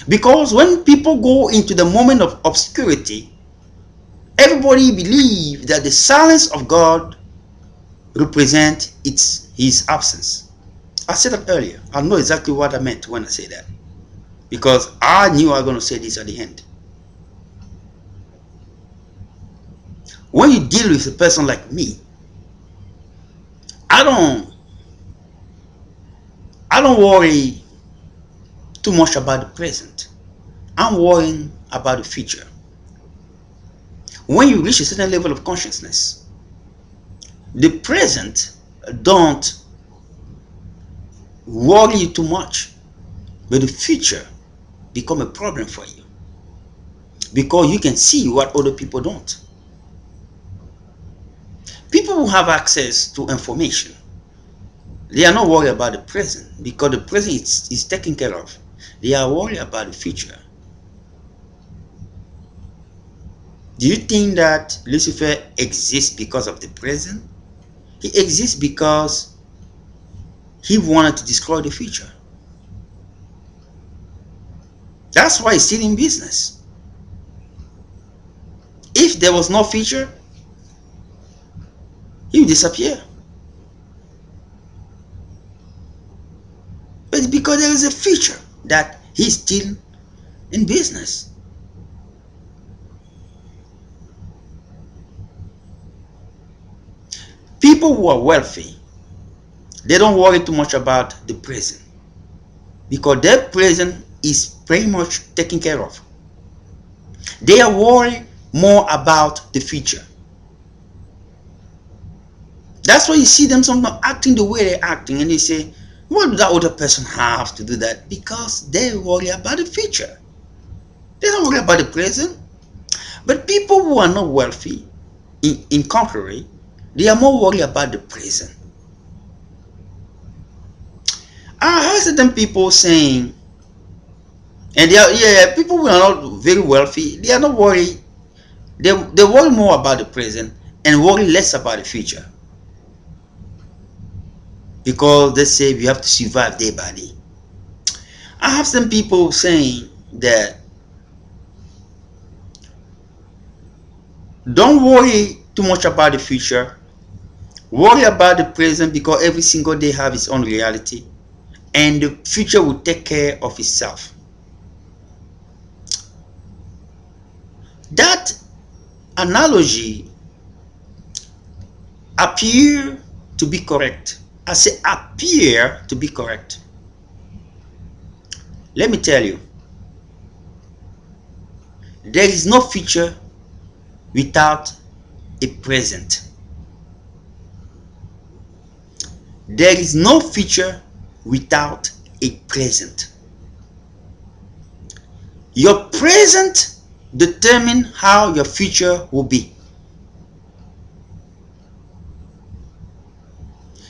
Because when people go into the moment of obscurity, everybody believes that the silence of God represents his absence. I said that earlier. I know exactly what I meant when I say that. Because I knew I was going to say this at the end. When you deal with a person like me, I don't I don't worry too much about the present. I'm worrying about the future. When you reach a certain level of consciousness, the present don't worry you too much, but the future become a problem for you because you can see what other people don't. People who have access to information, they are not worried about the present because the present is taken care of. They are worried about the future. Do you think that Lucifer exists because of the present? He exists because he wanted to destroy the future. That's why he's still in business. If there was no future, he would disappear. But it's because there is a future that he's still in business. People who are wealthy, they don't worry too much about the present because their present is pretty much taken care of. They are worried more about the future. That's why you see them sometimes acting the way they're acting, and they say, what do that other person have to do that? Because they worry about the future. They don't worry about the present. But people who are not wealthy, in contrary, they are more worried about the present. I heard certain people saying, and they are, yeah, people who are not very wealthy, they are not worried. They worry more about the present and worry less about the future. Because they say we have to survive day by day. I have some people saying that don't worry too much about the future. Worry about the present because every single day have its own reality and the future will take care of itself. That analogy appear to be correct. I say appear to be correct. Let me tell you, there is no future without a present. There is no future without a present. Your present determines how your future will be.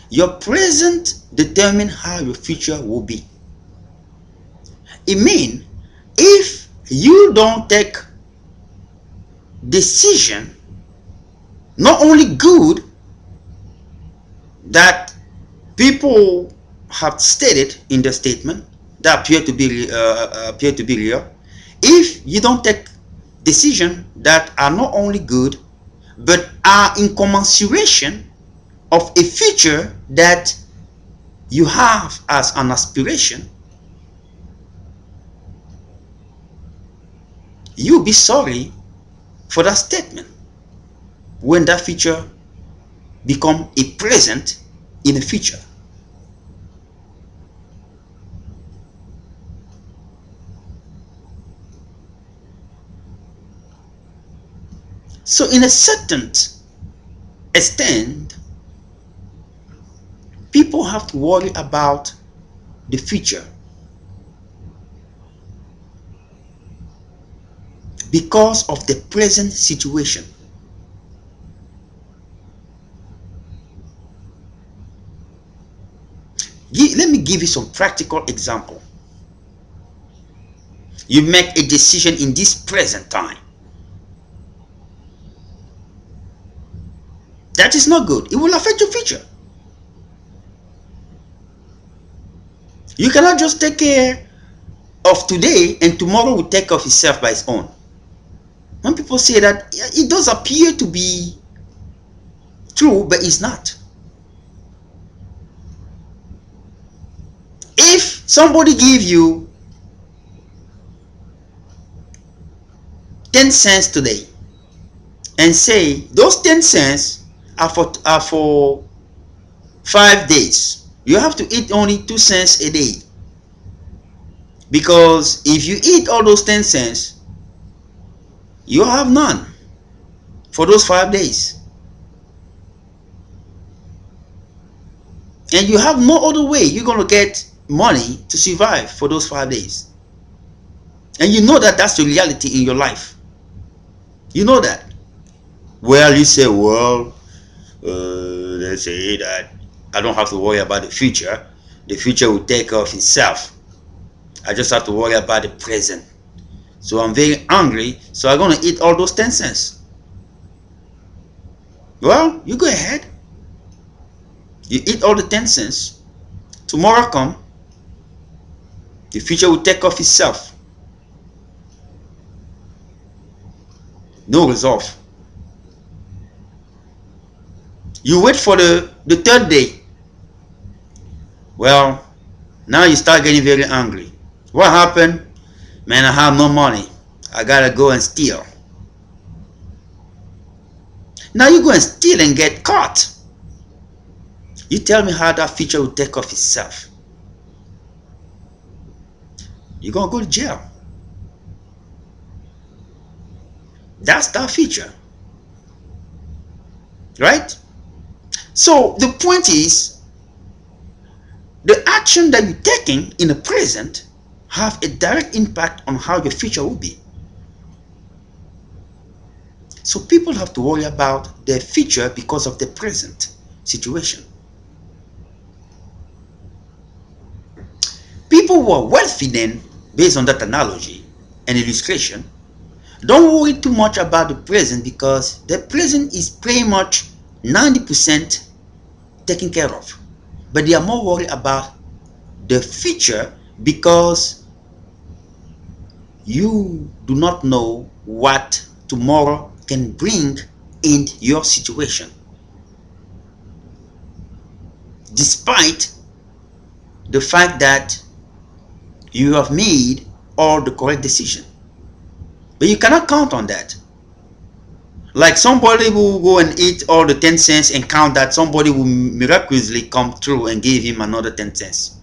Your present determines how your future will be. It means if you don't take decision, not only good that people have stated in the statement that appear to be real, if you don't take decisions that are not only good but are in commensuration of a future that you have as an aspiration, you'll be sorry for that statement when that future become a present in the future. So in a certain extent, people have to worry about the future because of the present situation. Let me give you some practical example. You make a decision in this present time. That is not good. It will affect your future. You cannot just take care of today and tomorrow will take care of itself by its own. When people say that, it does appear to be true, but it's not. Somebody give you 10 cents today and say those 10 cents are for 5 days. You have to eat only 2 cents a day, because if you eat all those 10 cents, you have none for those 5 days, and you have no other way you're going to get money to survive for those 5 days. And you know that that's the reality in your life. You know that. Well, you say, well, let's say that I don't have to worry about the future. The future will take care of itself. I just have to worry about the present. So I'm very hungry, so I'm going to eat all those 10 cents. Well, you go ahead. You eat all the 10 cents. Tomorrow come, the future will take care of itself. No resolve. You wait for the third day. Well, now you start getting very angry. What happened? Man, I have no money. I gotta go and steal. Now you go and steal and get caught. You tell me how that future will take off itself. You're gonna go to jail. That's that future. Right? So the point is, the action that you're taking in the present have a direct impact on how your future will be. So people have to worry about their future because of the present situation. People who are wealthy then, based on that analogy and illustration, don't worry too much about the present, because the present is pretty much 90% taken care of. But they are more worried about the future, because you do not know what tomorrow can bring in your situation, despite the fact that you have made all the correct decision. But you cannot count on that. Like somebody will go and eat all the 10 cents and count that somebody will miraculously come through and give him another 10 cents.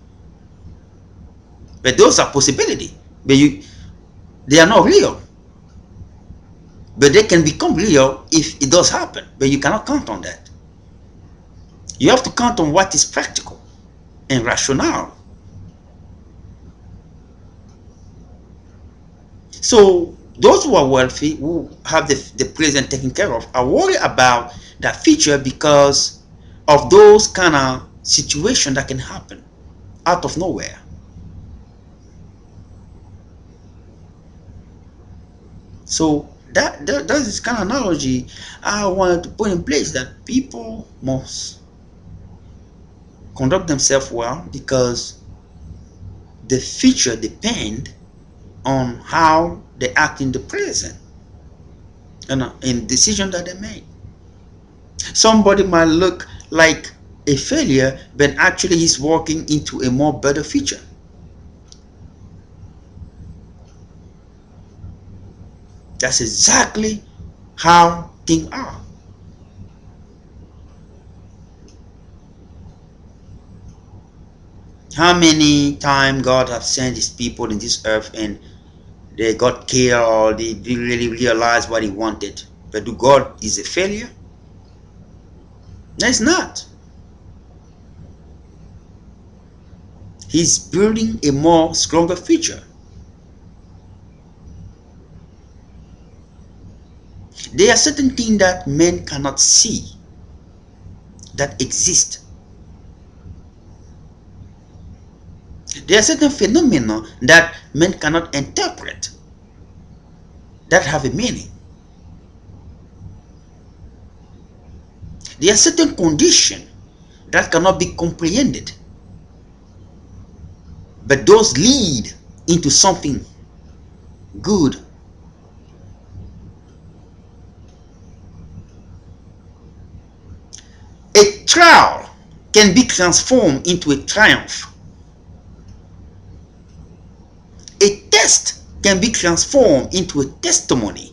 But those are possibility. But they are not real. But they can become real if it does happen. But you cannot count on that. You have to count on what is practical and rational. So those who are wealthy, who have the present taken care of, are worried about that future because of those kind of situations that can happen out of nowhere. So that is kind of analogy I wanted to put in place, that people must conduct themselves well, because the future depends on how they act in the present and in decision that they make. Somebody might look like a failure, but actually he's walking into a more better future. That's exactly how things are. How many times God has sent his people in this earth and they got killed, or they didn't really realize what he wanted. But do God is a failure? No, it's not. He's building a more stronger future. There are certain things that men cannot see that exist. There are certain phenomena that men cannot interpret that have a meaning. There are certain conditions that cannot be comprehended, but those lead into something good. A trial can be transformed into a triumph. test can be transformed into a testimony.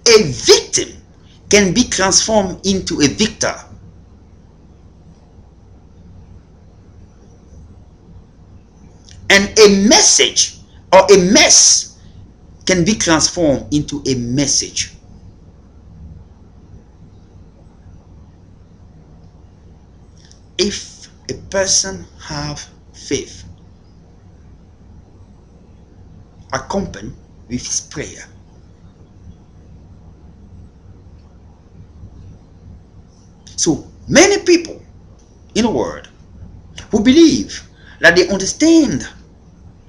A victim can be transformed into a victor. And a message or a mess can be transformed into a message. If a person have faith accompanied with his prayer, so many people in the world who believe that they understand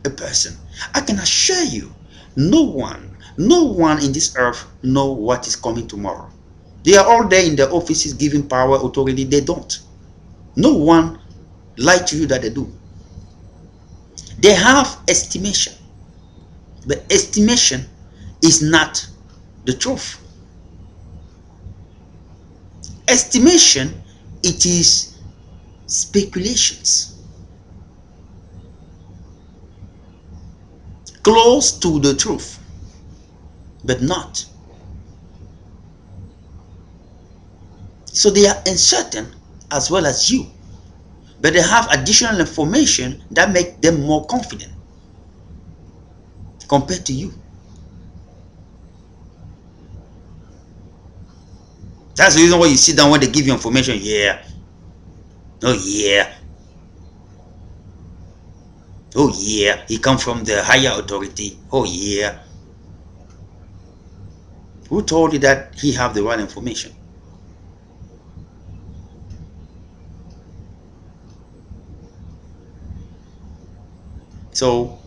a person, I can assure you, no one in this earth know what is coming tomorrow. They are all there in their offices giving power, authority. They don't. No one lie to you that they do. They have estimation, but estimation is not the truth. Estimation, it is speculations close to the truth, but not. So they are uncertain as well as you, but they have additional information that make them more confident compared to you. That's the reason why you sit down when they give you information. Yeah, oh yeah, oh yeah, he come from the higher authority. Oh yeah. Who told you that he have the right information? So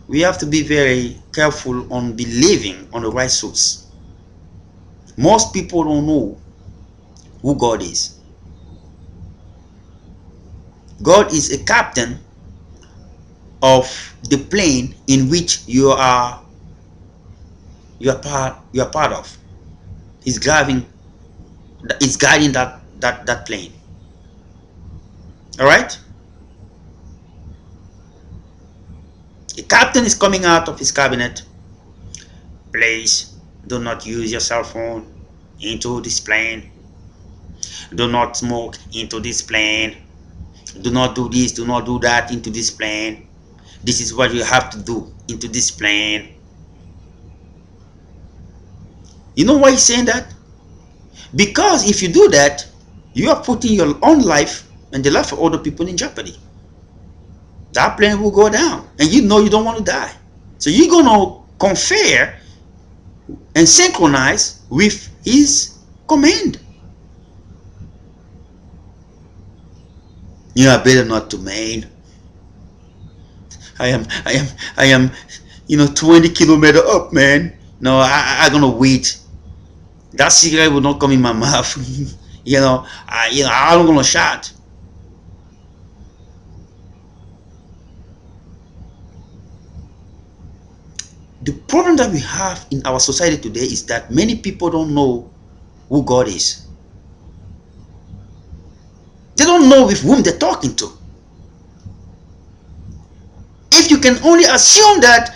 we have to be very careful on believing on the right source. Most people don't know who God is. God is a captain of the plane in which you are part of. He's driving, is guiding that plane. All right. The captain is coming out of his cabinet. Please do not use your cell phone into this plane. Do not smoke into this plane. Do not do this, do not do that into this plane. This is what you have to do into this plane. You know why he's saying that? Because if you do that, you are putting your own life and the life of other people in jeopardy. That plane will go down and you know you don't want to die. So you're going to confer and synchronize with his command. You are better not to, man. I am 20 kilometers up, man. No, I'm gonna wait. That cigarette will not come in my mouth. I'm gonna shot. The problem that we have in our society today is that many people don't know who God is. They don't know with whom they're talking to. If you can only assume that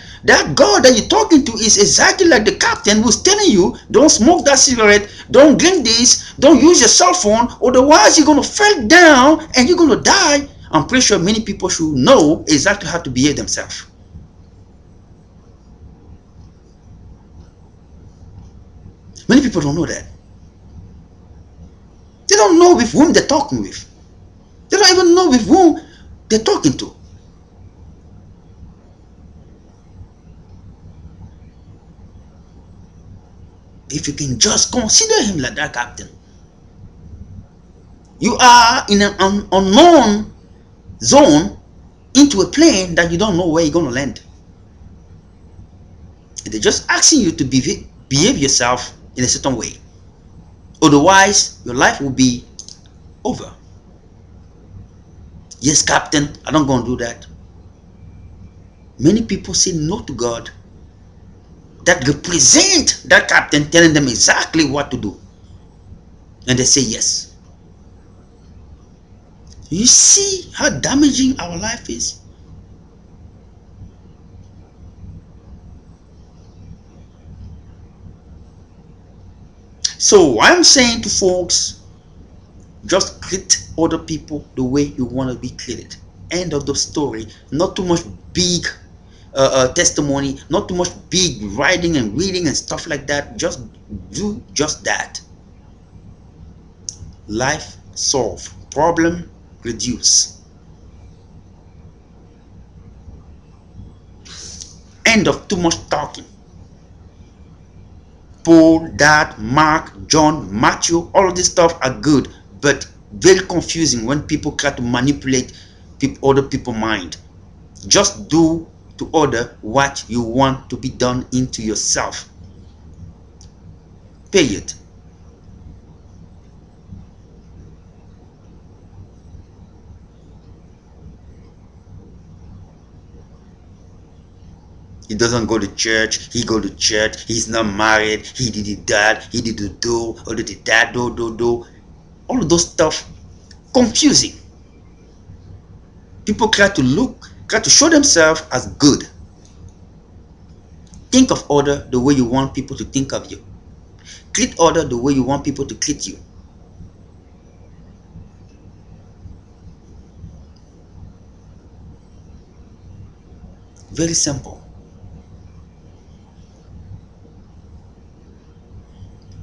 God that you're talking to is exactly like the captain who's telling you, don't smoke that cigarette, don't drink this, don't use your cell phone, otherwise you're going to fall down and you're going to die. I'm pretty sure many people should know exactly how to behave themselves. Many people don't know that. They don't know with whom they're talking with. They don't even know with whom they're talking to. If you can just consider him like that captain, you are in an unknown zone into a plane that you don't know where you're going to land. And they're just asking you to behave yourself in a certain way. Otherwise, your life will be over. Yes, captain, I'm not going to do that. Many people say no to God that represent that captain telling them exactly what to do. And they say yes. You see how damaging our life is? So I'm saying to folks, just treat other people the way you want to be treated. End of the story. Not too much big testimony, not too much big writing and reading and stuff like that. Just do just that. Life solve, problem reduce. End of too much talking. Paul, Dad, Mark, John, Matthew, all of this stuff are good, but very confusing when people try to manipulate other people's mind. Just do to order what you want to be done into yourself. Period. He doesn't go to church. He go to church. He's not married. He did that. He did do or did that do. All of those stuff confusing. People try to show themselves as good. Think of order the way you want people to think of you. Treat order the way you want people to treat you. Very simple.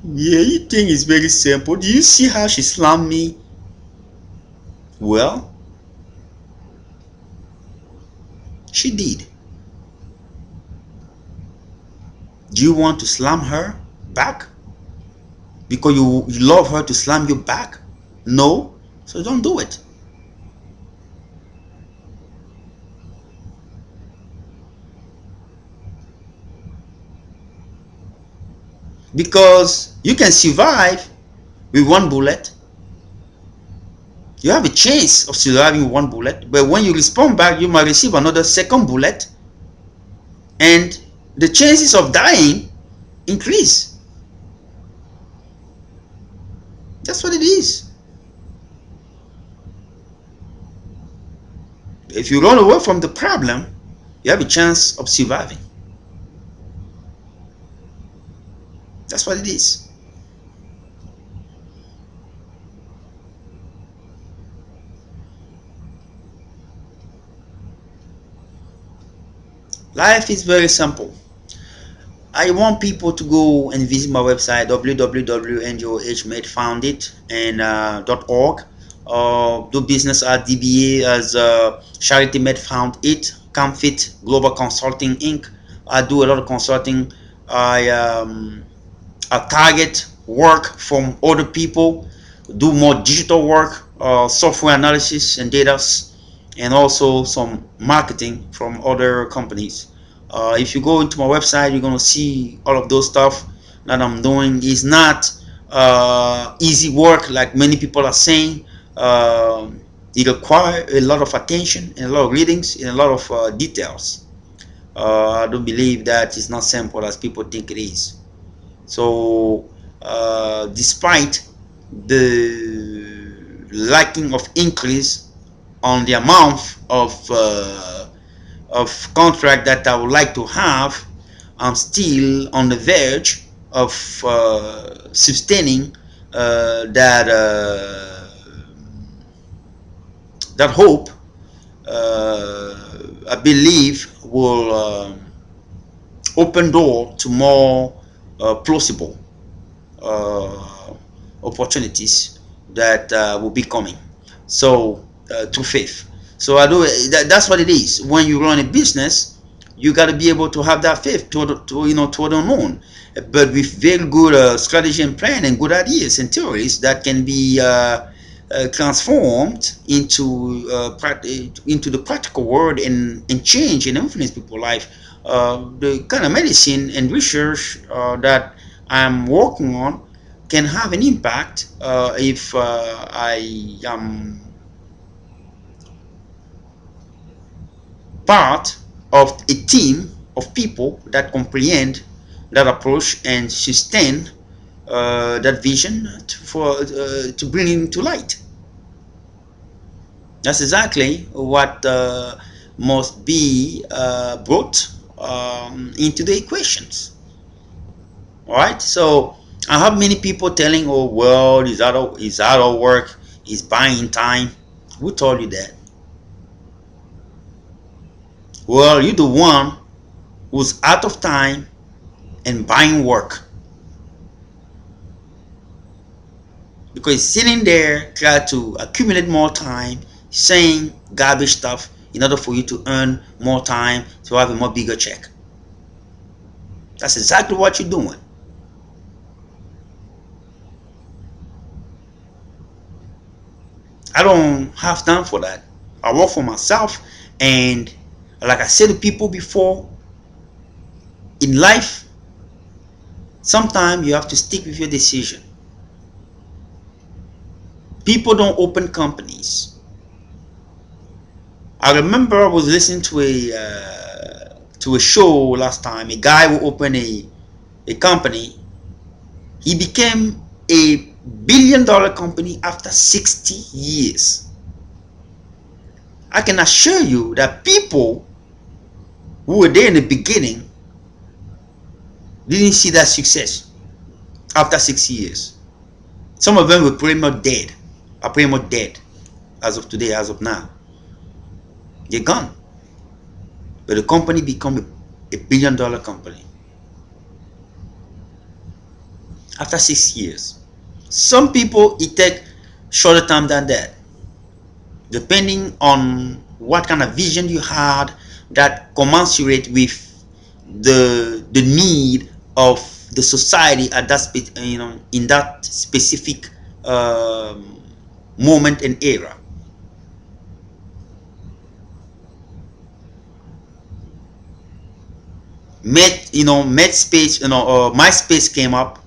Yeah, you think it's very simple. Do you see how she slammed me? Well, she did. Do you want to slam her back? Because you love her to slam you back? No, so don't do it. Because you can survive with one bullet. You have a chance of surviving with one bullet, but when you respond back, you might receive another second bullet, and the chances of dying increase. That's what it is. If you run away from the problem, you have a chance of surviving. That's what it is. Life is very simple. I want people to go and visit my website www.njohmedfoundit and .org. Do business at DBA as Charity Med Found It, Comfit Global Consulting Inc. I do a lot of consulting. I target work from other people, do more digital work, software analysis and data, and also some marketing from other companies. If you go into my website, you're gonna see all of those stuff that I'm doing. Is not easy work like many people are saying. It requires a lot of attention and a lot of readings and a lot of details. I don't believe that it's not simple as people think it is. So, despite the lacking of increase on the amount of contract that I would like to have, I'm still on the verge of sustaining that that hope. I believe will open door to more plausible uh, opportunities that will be coming. So through faith. So that's what it is. When you run a business, you got to be able to have that faith to the unknown, but with very good strategy and plan and good ideas and theories that can be transformed into the practical world and change and influence people's life. The kind of medicine and research that I'm working on can have an impact if I am part of a team of people that comprehend that approach and sustain that vision to bring it to light. That's exactly what must be brought into the equations. All right. So I have many people telling, "Oh well, is out of work, he's buying time." Who told you that? Well, you're the one who's out of time and buying work because he's sitting there trying to accumulate more time, saying garbage stuff in order for you to earn more time to have a more bigger check. That's exactly what you're doing. I don't have time for that. I work for myself, and like I said to people before, in life, sometimes you have to stick with your decision. People don't open companies. I remember I was listening to a show last time. A guy who opened a company. He became a billion-dollar company after 60 years. I can assure you that people who were there in the beginning didn't see that success after 6 years. Some of them were pretty much dead. Are pretty much dead as of today, as of now. They're gone. But the company became a billion-dollar company after 6 years. Some people it take shorter time than that, depending on what kind of vision you had that commensurate with the need of the society at that in that specific moment and era. MySpace, MySpace came up.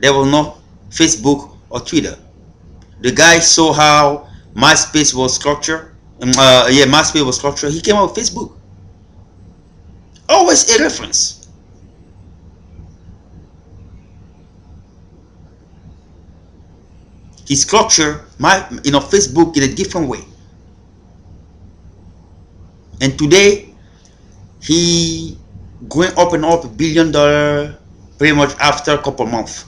There was no Facebook or Twitter. The guy saw how MySpace was structured. MySpace was structured. He came up with Facebook. Always a reference. He structured Facebook in a different way. And today he going up and up $1 billion pretty much after a couple months.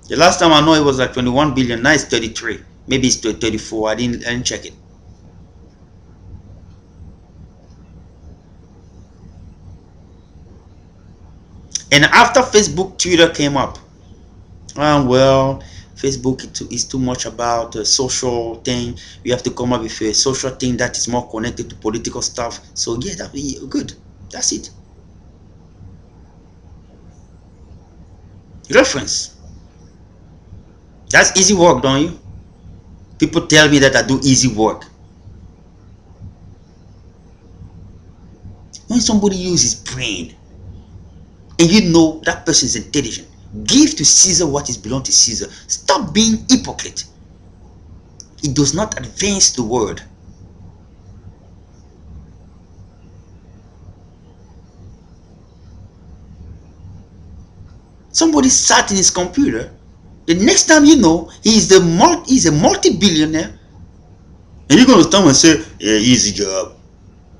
The last time I know it was like 21 billion. Now it's 33. Maybe it's 34. I didn't check it. And after Facebook, Twitter came up. Well, Facebook is too much about a social thing. We have to come up with a social thing that is more connected to political stuff. So yeah, that be good. That's it. Reference. That's easy work, don't you? People tell me that I do easy work. When somebody uses brain and you know that person is intelligent, give to Caesar what is belong to Caesar. Stop being hypocrite. It does not advance the word. Somebody sat in his computer. The next time you know, he's a multi-billionaire, and you're gonna come and say, "Yeah, easy job,"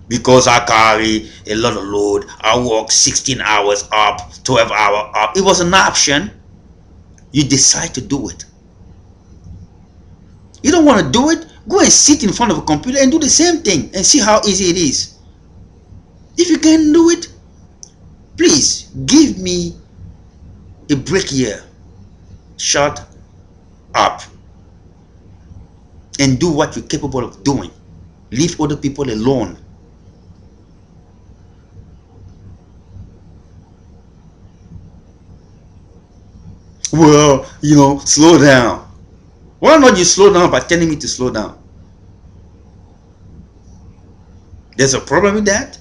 because I carry a lot of load. I work 16 hours up, 12 hours up. It was an option. You decide to do it. You don't want to do it? Go and sit in front of a computer and do the same thing and see how easy it is. If you can do it, please give me a break here. Shut up and do what you're capable of doing. Leave other people alone. Well, slow down. Why not you slow down by telling me to slow down? There's a problem with that?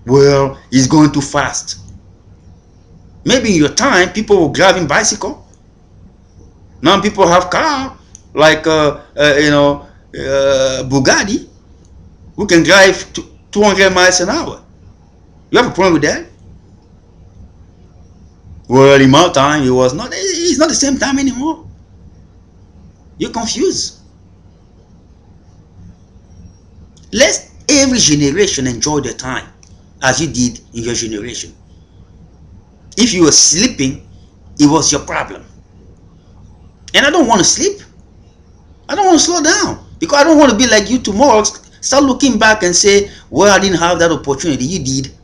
Well, he's going too fast. Maybe in your time, people were driving bicycle. Now people have car like Bugatti, who can drive 200 miles an hour. You have a problem with that? Well, in my time, it was not. It's not the same time anymore. You're confused. Let every generation enjoy their time. as you did in your generation. If you were sleeping, it was your problem. And I don't want to sleep. I don't want to slow down because I don't want to be like you tomorrow. Start looking back and say, well, I didn't have that opportunity. You did.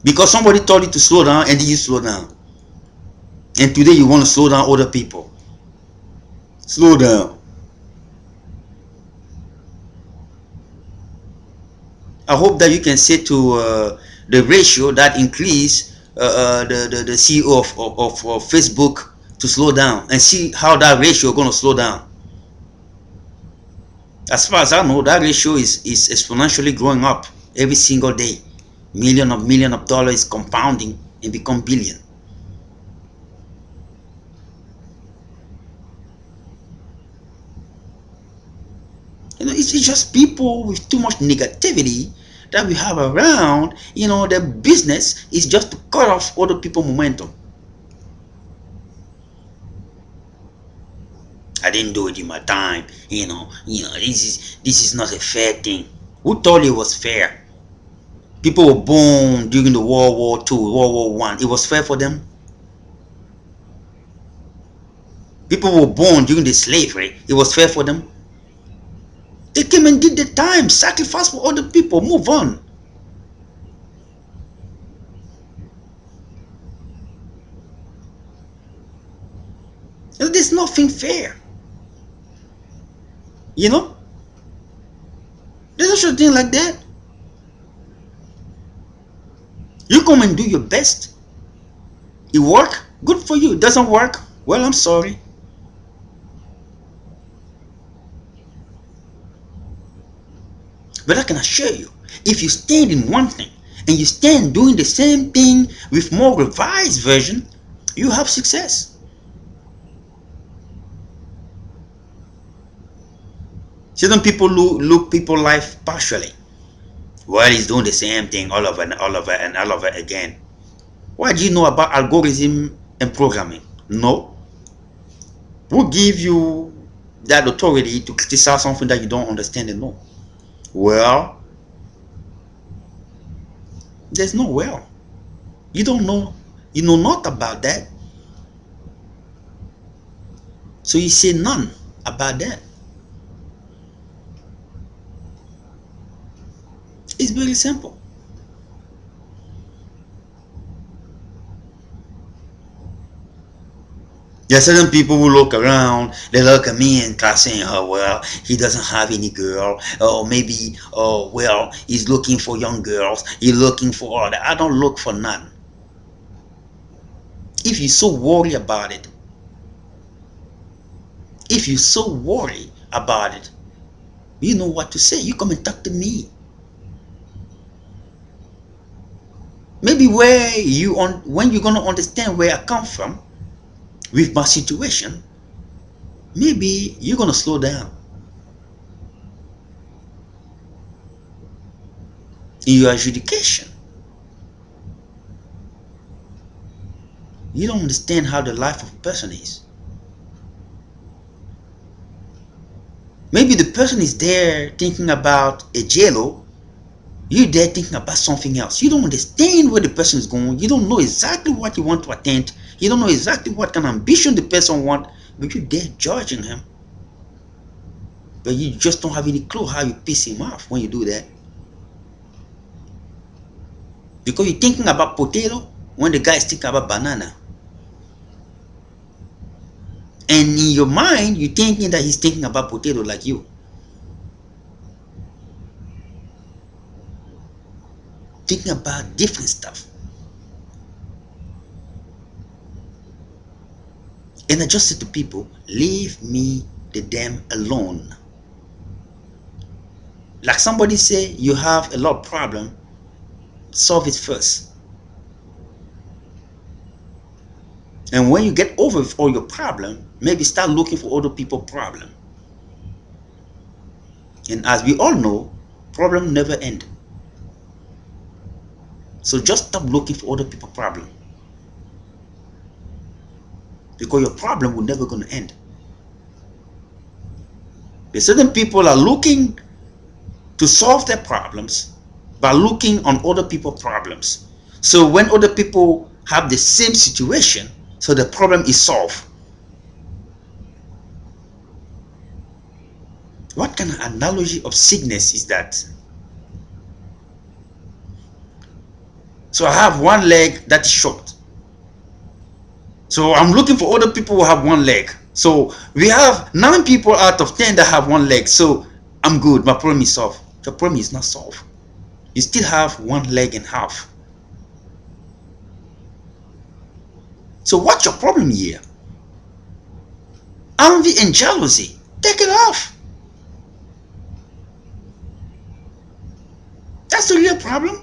Because somebody told you to slow down and then you slow down. And today you want to slow down other people. Slow down. I hope that you can say to the ratio that increase the CEO of Facebook to slow down and see how that ratio is going to slow down. As far as I know, that ratio is exponentially growing up every single day. Million of dollars is compounding and become billion. It's just people with too much negativity that we have around. Their business is just to cut off other people's momentum. I didn't do it in my time. This is not a fair thing. Who told you it was fair? People were born during the World War II, World War I. It was fair for them. People were born during the slavery. It was fair for them. They came and did the time, sacrifice for other people, move on. There's nothing fair. You know? There's no such thing like that. You come and do your best. It work, good for you. It doesn't work, well, I'm sorry. But I can assure you, if you stand in one thing and you stand doing the same thing with more revised version, you have success. Certain people look people life partially. Well, he's doing the same thing all over and all over and all over again. What do you know about algorithm and programming? No. Who give you that authority to criticize something that you don't understand and know? Well, there's no well. You don't know. You know not about that. So you say none about that. It's very simple. There are certain people who look around, they look at me and start saying, oh, well, he doesn't have any girl. Or maybe, oh, well, he's looking for young girls. He's looking for all that. I don't look for none. If you're so worried about it, you know what to say. You come and talk to me. Maybe when you're going to understand where I come from with my situation, maybe you're going to slow down in your adjudication. You don't understand how the life of a person is. Maybe the person is there thinking about a JLo. You're there thinking about something else. You don't understand where the person is going. You don't know exactly what you want to attain. You don't know exactly what kind of ambition the person wants. But you're there judging him. But you just don't have any clue how you piss him off when you do that. Because you're thinking about potato when the guy is thinking about banana. And in your mind, you're thinking that he's thinking about potato like you. Thinking about different stuff. And I just said to people, leave me the damn alone. Like somebody say, you have a lot of problem, solve it first. And when you get over all your problem, maybe start looking for other people's problem. And as we all know, problem never end. So just stop looking for other people's problem. Because your problem will never gonna end. The certain people are looking to solve their problems by looking on other people's problems. So when other people have the same situation, so the problem is solved. What kind of analogy of sickness is that? So I have one leg that is short. So I'm looking for other people who have one leg. So we have 9 people out of 10 that have one leg. So I'm good. My problem is solved. The problem is not solved. You still have one leg and half. So what's your problem here? Envy and jealousy. Take it off. That's the real problem.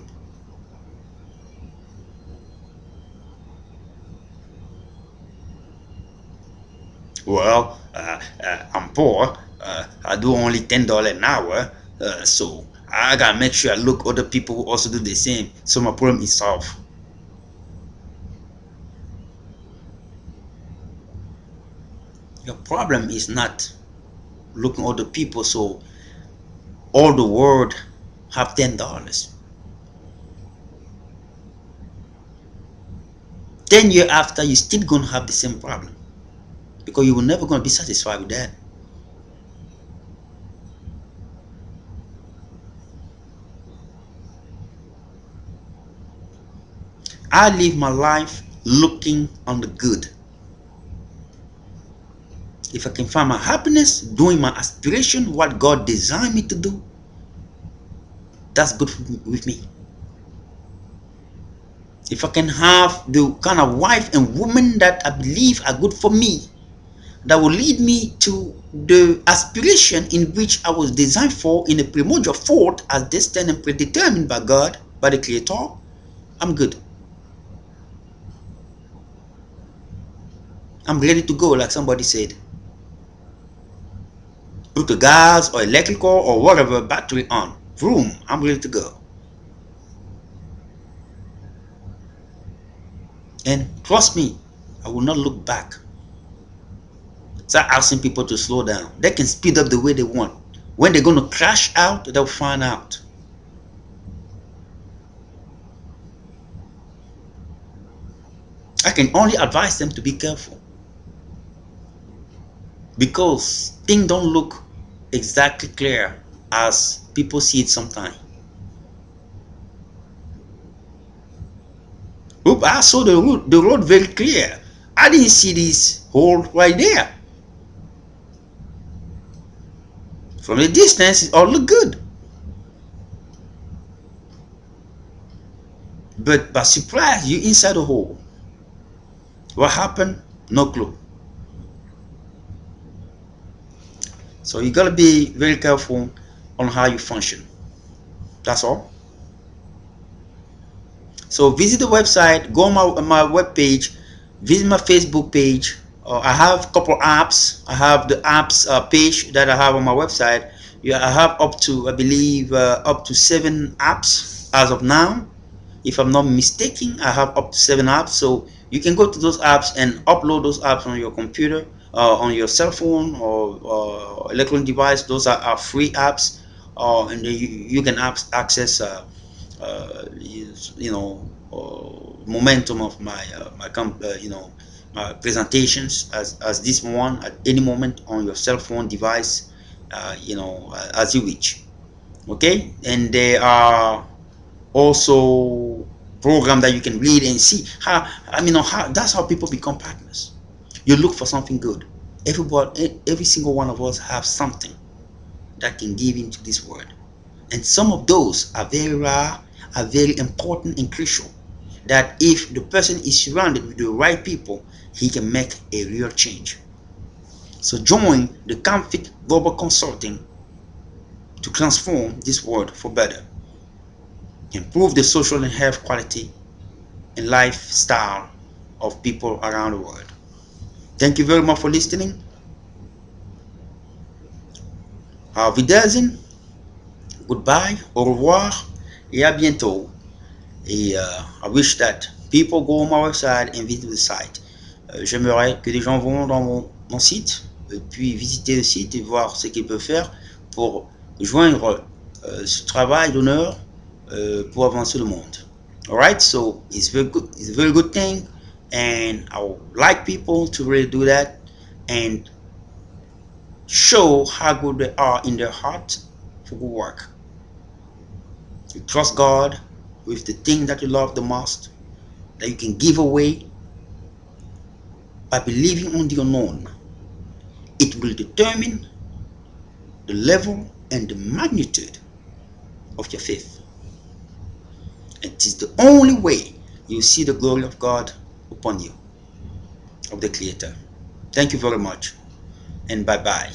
Well, I'm poor. I do only $10 an hour. So I gotta make sure I look other people who also do the same. So my problem is solved. Your problem is not looking other people so all the world have $10. 10 years after, you still gonna have the same problem because you will never gonna be satisfied with that. I live my life looking on the good. If I can find my happiness doing my aspiration, what God designed me to do, that's good with me. If I can have the kind of wife and woman that I believe are good for me, that will lead me to the aspiration in which I was designed for in a primordial thought as destined and predetermined by God, by the Creator, I'm good. I'm ready to go, like somebody said. Put the gas or electrical or whatever battery on. Vroom, I'm ready to go. And trust me, I will not look back. Start asking people to slow down. They can speed up the way they want. When they're going to crash out, they'll find out. I can only advise them to be careful because things don't look exactly clear as people see it sometimes. Oop, I saw the road very clear. I didn't see this hole right there. From the distance, it all looked good. But by surprise, you inside the hole. What happened? No clue. So you gotta be very careful on how you function. That's all. So visit the website, go on my web page, visit my Facebook page. I have a couple apps. I have the apps page that I have on my website. Yeah, I have up to, I believe, up to 7 apps as of now. If I'm not mistaken, I have up to 7 apps. So you can go to those apps and upload those apps on your computer, on your cell phone or electronic device. Those are free apps, and you can access momentum of my presentations as this one at any moment on your cell phone device, as you wish. Okay, and there are also program that you can read and see how, how that's how people become partners. You look for something good. Every single one of us have something that can give into this world, and some of those are very rare, are very important and crucial, that if the person is surrounded with the right people, he can make a real change. So join the Comfit Global Consulting to transform this world for better, improve the social and health quality and lifestyle of people around the world. Thank you very much for listening. Auf Wiedersehen, goodbye, au revoir, et à bientôt. Et I wish that people go on my website and visit the site. J'aimerais que les gens vont dans mon site et puis visiter le site et voir ce qu'ils peuvent faire pour joindre ce travail d'honneur pour avancer le monde. All right, so it's very good. It's a very good thing, and I would like people to really do that and show how good they are in their heart for good work. You trust God with the thing that you love the most, that you can give away by believing on the unknown. It will determine the level and the magnitude of your faith. It is the only way you see the glory of God upon you, of the Creator. Thank you very much, and bye bye.